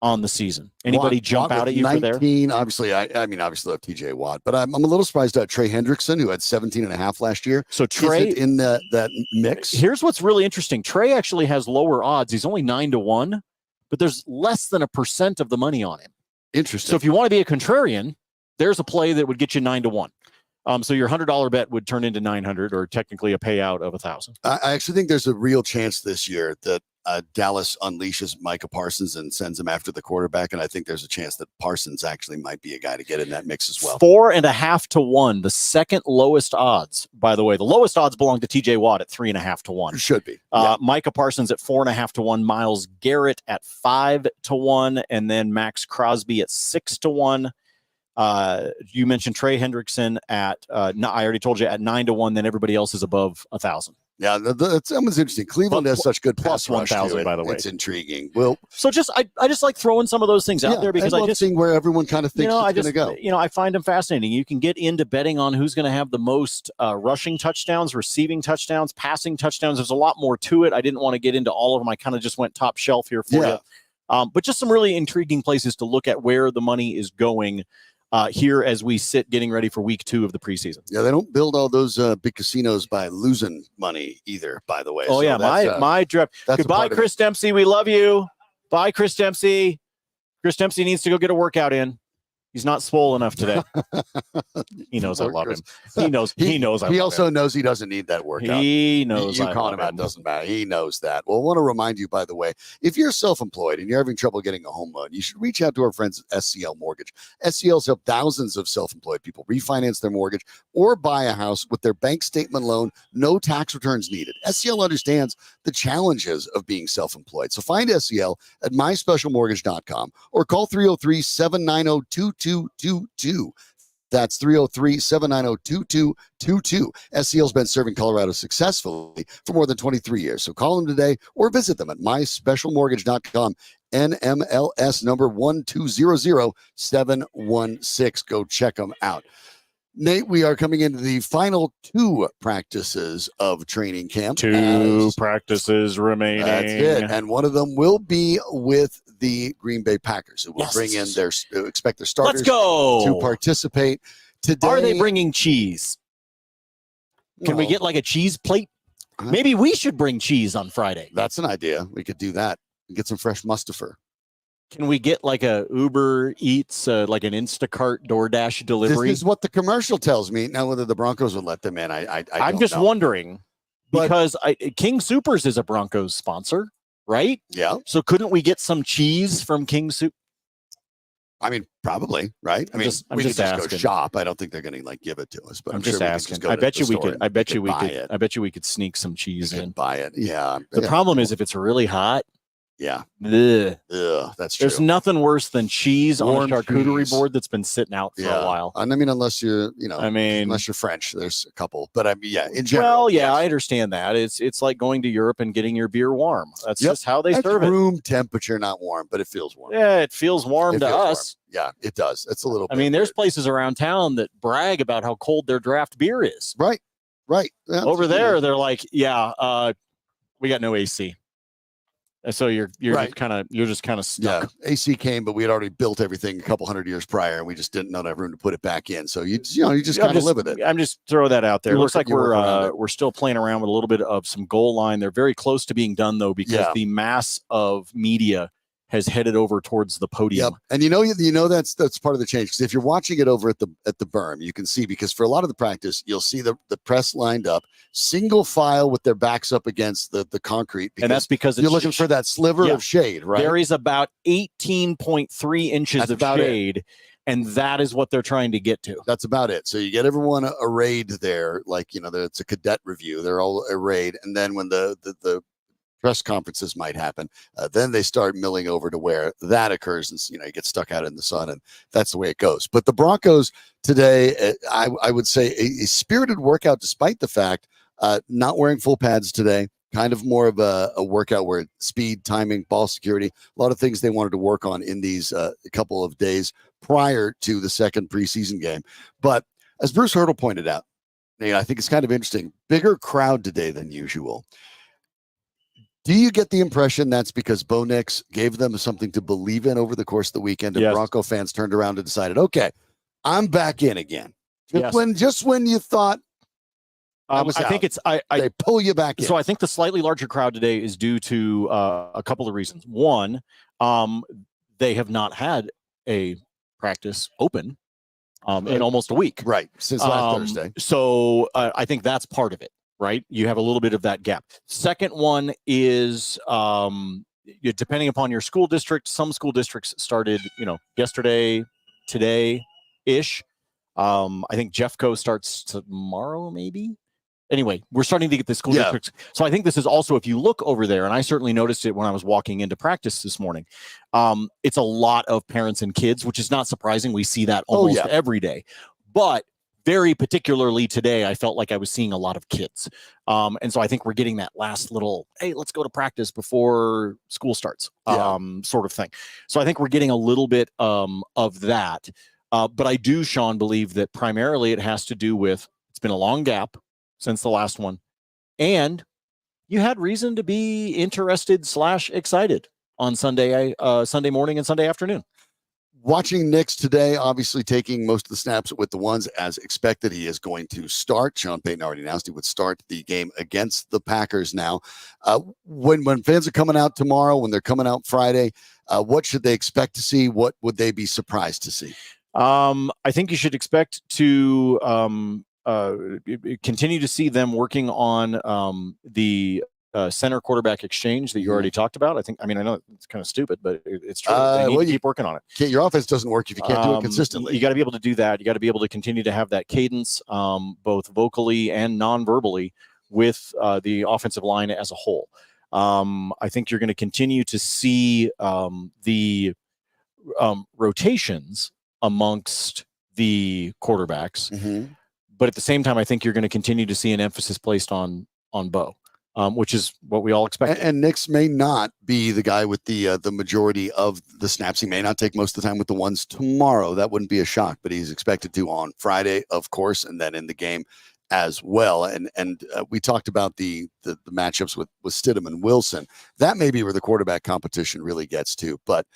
on the season. Anybody jump out at you 19, for there? Obviously, I mean, obviously love TJ Watt, but I'm a little surprised at Trey Hendrickson, who had 17.5 last year. So Trey in that mix. Here's what's really interesting. Trey actually has lower odds. He's only 9-1, but there's less than 1% of the money on him. Interesting. So if you want to be a contrarian, there's a play that would get you 9-1. So your $100 bet would turn into 900, or technically a payout of 1,000. I actually think there's a real chance this year that Dallas unleashes Micah Parsons and sends him after the quarterback, and I think there's a chance that Parsons actually might be a guy to get in that mix as well. 4.5-1, the second lowest odds. By the way, the lowest odds belong to TJ Watt at 3.5-1. Should be. Micah Parsons at 4.5-1, Myles Garrett at 5-1, and then Max Crosby at 6-1. You mentioned Trey Hendrickson at I already told you at 9-1. Then everybody else is above 1,000. Yeah, that was interesting. Cleveland has such good plus pass rush 1,000. By the way, it's intriguing. Well, so I just like throwing some of those things out there because I just seeing where everyone kind of thinks it's going to go. I find them fascinating. You can get into betting on who's going to have the most rushing touchdowns, receiving touchdowns, passing touchdowns. There's a lot more to it. I didn't want to get into all of them. I kind of just went top shelf here for you. But just some really intriguing places to look at where the money is going. Here as we sit getting ready for week 2 of the preseason. Yeah, they don't build all those big casinos by losing money either, by the way. Oh, so yeah, my draft. Goodbye, Chris Dempsey. We love you. Bye, Chris Dempsey. Chris Dempsey needs to go get a workout in. He's not swole enough today. He knows I love him. He knows. He knows. He also knows he doesn't need that workout. He knows. You calling him out doesn't matter. He knows that. Well, I want to remind you, by the way, if you're self-employed and you're having trouble getting a home loan, you should reach out to our friends at SCL Mortgage. SCL's helped thousands of self-employed people refinance their mortgage or buy a house with their bank statement loan. No tax returns needed. SCL understands the challenges of being self-employed. So find SCL at myspecialmortgage.com or call 303-790-2222. That's 303-790-2222. SCL's been serving Colorado successfully for more than 23 years. So call them today or visit them at myspecialmortgage.com. NMLS number 1200716. Go check them out. Nate, we are coming into the final 2 practices of training camp. 2 practices remaining. That's it. And one of them will be with the Green Bay Packers, who will bring in expect their starters to participate today. Are they bringing cheese? Can we get like a cheese plate? Maybe we should bring cheese on Friday. That's an idea. We could do that. Get some fresh Mustafa. Can we get like a Uber Eats, like an Instacart DoorDash delivery? This is what the commercial tells me. Now, whether the Broncos would let them in, I'm just wondering, because King Soopers is a Broncos sponsor, right? Yeah. So couldn't we get some cheese from King Soup? I mean, probably, right? I mean, we could just go shop. I don't think they're going to like give it to us, but I'm just sure asking. I bet you we could. I bet you we could. I bet you we could sneak some cheese in. Buy it. Yeah. The problem is if it's really hot. Yeah. Ugh. That's true. There's nothing worse than cheese Warm on a charcuterie cheese. board that's been sitting out for a while. I mean, unless you're, unless you're French, there's a couple. But I mean, in general. Well, yeah, I understand that. It's like going to Europe and getting your beer warm. That's just how they serve it. Room temperature, not warm, but it feels warm. Yeah, it feels warm to us. Warm. Yeah, it does. It's a little bit. I mean, there's places around town that brag about how cold their draft beer is. Right. Yeah, over there, they're like, we got no AC. So you're just kind of stuck. Yeah, AC came, but we had already built everything a couple hundred years prior, and we just didn't have room to put it back in. So you just kind of live with it. I'm just throwing that out there. It looks like we're still playing around with a little bit of some goal line. They're very close to being done though, because the mass of media has headed over towards the podium. Yep. And that's part of the change, because if you're watching it over at the berm, you can see, because for a lot of the practice, you'll see the press lined up, single file with their backs up against the concrete, and that's because you're looking for that sliver of shade, right? There is about 18.3 inches of shade. And that is what they're trying to get to. That's about it. So you get everyone arrayed there, like, it's a cadet review. They're all arrayed. And then when the press conferences might happen, then they start milling over to where that occurs, and you get stuck out in the sun, and that's the way it goes. But the Broncos today, I would say a spirited workout, despite the fact not wearing full pads today. Kind of more of a workout where speed, timing, ball security, a lot of things they wanted to work on in these couple of days prior to the second preseason game. But as Bruce Hurdle pointed out, I think it's kind of interesting. Bigger crowd today than usual. Do you get the impression that's because Bo Nix gave them something to believe in over the course of the weekend, and Bronco fans turned around and decided, okay, I'm back in again? Just when you thought I think they pull you back in. So I think the slightly larger crowd today is due to a couple of reasons. One, they have not had a practice open in almost a week. Right, since last Thursday. So I think that's part of it. Right, you have a little bit of that gap. Second one is depending upon your school district. Some school districts started, yesterday, today ish. I think Jeffco starts tomorrow, maybe. Anyway, we're starting to get the school districts. So I think this is also, if you look over there, and I certainly noticed it when I was walking into practice this morning, it's a lot of parents and kids, which is not surprising. We see that almost every day, but very particularly today, I felt like I was seeing a lot of kids. And so I think we're getting that last little, hey, let's go to practice before school starts, sort of thing. So I think we're getting a little bit of that. But I do, Shawn, believe that primarily it has to do with, it's been a long gap since the last one. And you had reason to be interested / excited on Sunday morning and Sunday afternoon. Watching Nix today, obviously taking most of the snaps with the ones as expected. He is going to start. Sean Payton already announced he would start the game against the Packers now. When fans are coming out tomorrow, when they're coming out Friday, what should they expect to see? What would they be surprised to see? I think you should expect to continue to see them working on the center quarterback exchange that you already talked about. I know it's kind of stupid, but it's true. They need to keep working on it. Your offense doesn't work if you can't do it consistently. You got to be able to do that. You got to be able to continue to have that cadence, both vocally and non-verbally, with the offensive line as a whole. I think you're going to continue to see the rotations amongst the quarterbacks, but at the same time, I think you're going to continue to see an emphasis placed on Bo. Which is what we all expect. And Nix may not be the guy with the majority of the snaps. He may not take most of the time with the ones tomorrow. That wouldn't be a shock, but he's expected to on Friday, of course, and then in the game as well. And we talked about the matchups with Stidham and Wilson. That may be where the quarterback competition really gets to. But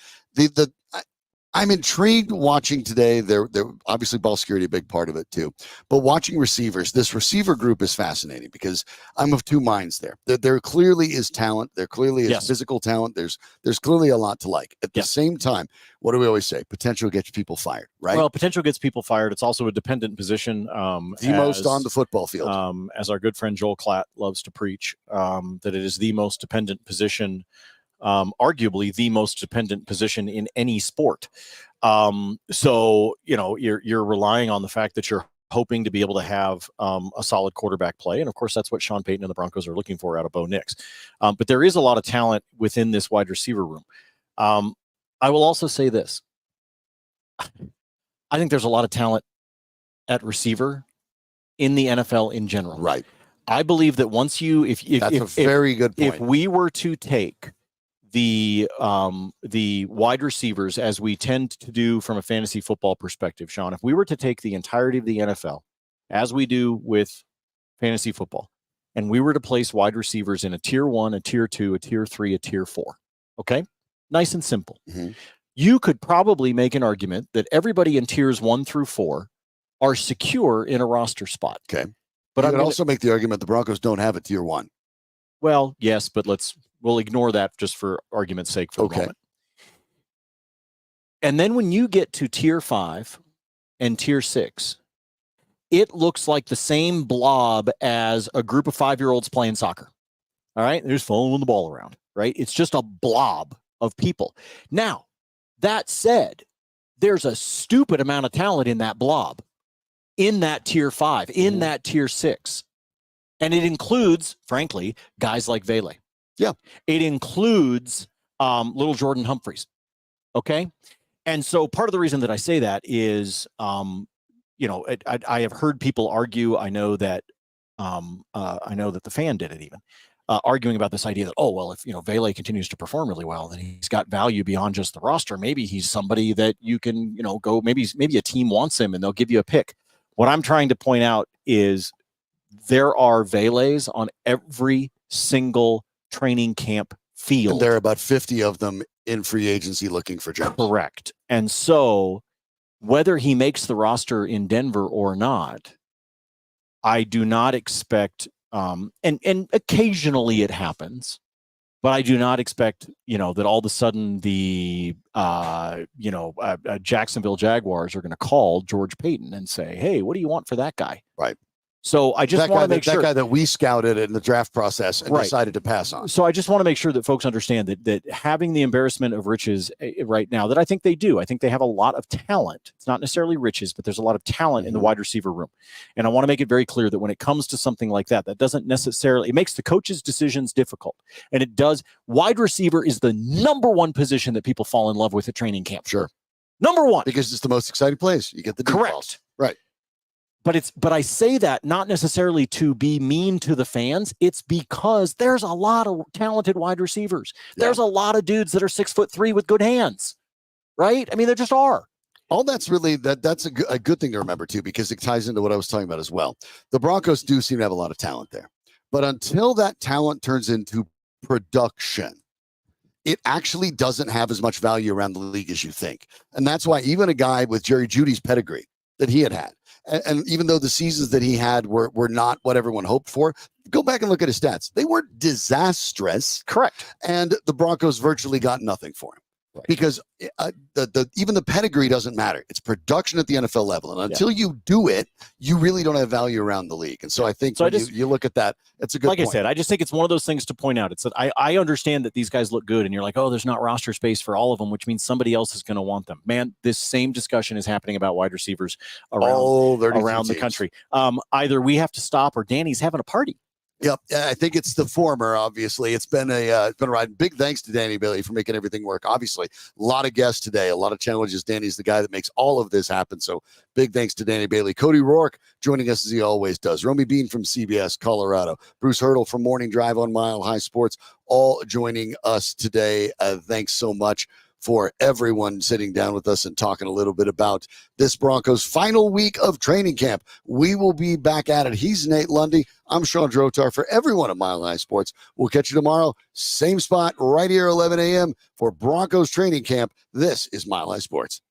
I'm intrigued watching today. They're obviously ball security, a big part of it too. But watching receivers, this receiver group is fascinating because I'm of two minds there. There clearly is talent. There clearly is physical talent. There's clearly a lot to like. At the same time, what do we always say? Potential gets people fired, right? Well, potential gets people fired. It's also a dependent position. The most on the football field. As our good friend Joel Klatt loves to preach, that it is the most dependent position, arguably the most dependent position in any sport. So, you're relying on the fact that you're hoping to be able to have a solid quarterback play. And of course, that's what Sean Payton and the Broncos are looking for out of Bo Nix. But there is a lot of talent within this wide receiver room. I will also say this. I think there's a lot of talent at receiver in the NFL in general. Right. I believe that once that's a very good point. If we were to take the wide receivers, as we tend to do from a fantasy football perspective, Shawn, if we were to take the entirety of the NFL, as we do with fantasy football, and we were to place wide receivers in a tier 1, a tier 2, a tier 3, a tier 4, okay? Nice and simple. You could probably make an argument that everybody in tiers 1 through 4 are secure in a roster spot. Okay. But I would also make the argument the Broncos don't have a tier 1. Well, yes, but we'll ignore that just for argument's sake for the moment. And then when you get to tier 5 and tier 6, it looks like the same blob as a group of 5-year-olds playing soccer. All right? They're just following the ball around, right? It's just a blob of people. Now, that said, there's a stupid amount of talent in that blob, in that tier 5, in that tier 6. And it includes, frankly, guys like Vele. Yeah. It includes little Jordan Humphreys. Okay. And so part of the reason that I say that is, I have heard people argue. I know that the fan did it even, arguing about this idea that, if Vele continues to perform really well, then he's got value beyond just the roster. Maybe he's somebody that you can, go. Maybe a team wants him and they'll give you a pick. What I'm trying to point out is there are Veles on every single training camp field. And there are about 50 of them in free agency looking for jobs. Correct. And so whether he makes the roster in Denver or not, I do not expect, and occasionally it happens, but I do not expect, that all of a sudden the, Jacksonville Jaguars are going to call George Payton and say, hey, what do you want for that guy? Right. So I just want to make sure that guy that we scouted in the draft process and decided to pass on. So I just want to make sure that folks understand that having the embarrassment of riches right now, that I think they do. I think they have a lot of talent. It's not necessarily riches, but there's a lot of talent in the wide receiver room. And I want to make it very clear that when it comes to something like that, that doesn't necessarily, it makes the coach's decisions difficult. And it does. Wide receiver is the number one position that people fall in love with at training camp. Sure. Number one. Because it's the most exciting place. You get the deep balls. Right. But I say that not necessarily to be mean to the fans. It's because there's a lot of talented wide receivers. Yeah. There's a lot of dudes that are 6'3" with good hands, right? I mean, there just are. All that's really that's a good thing to remember too, because it ties into what I was talking about as well. The Broncos do seem to have a lot of talent there, but until that talent turns into production, it actually doesn't have as much value around the league as you think. And that's why even a guy with Jerry Jeudy's pedigree that he had, and even though the seasons that he had were not what everyone hoped for, go back and look at his stats. They weren't disastrous. Correct. And the Broncos virtually got nothing for him. because even the pedigree doesn't matter. It's production at the NFL level. And until you do it, you really don't have value around the league. And so I think you look at that, it's a good point. I said, I just think it's one of those things to point out. It's that I understand that these guys look good and you're like, oh, there's not roster space for all of them, which means somebody else is going to want them. Man, this same discussion is happening about wide receivers around the country. Either we have to stop or Danny's having a party. Yep, I think it's the former. Obviously, it's been a ride. Big thanks to Danny Bailey for making everything work. Obviously, a lot of guests today, a lot of challenges. Danny's the guy that makes all of this happen. So big thanks to Danny Bailey. Cody Roark joining us as he always does. Romi Bean from CBS Colorado. Bruce Hurdle from Morning Drive on Mile High Sports, all joining us today. Thanks so much for everyone sitting down with us and talking a little bit about this Broncos final week of training camp. We will be back at it. He's Nate Lundy. I'm Shawn Drotar. For everyone at Mile High Sports, we'll catch you tomorrow, same spot right here, 11 a.m. for Broncos Training Camp. This is Mile High Sports.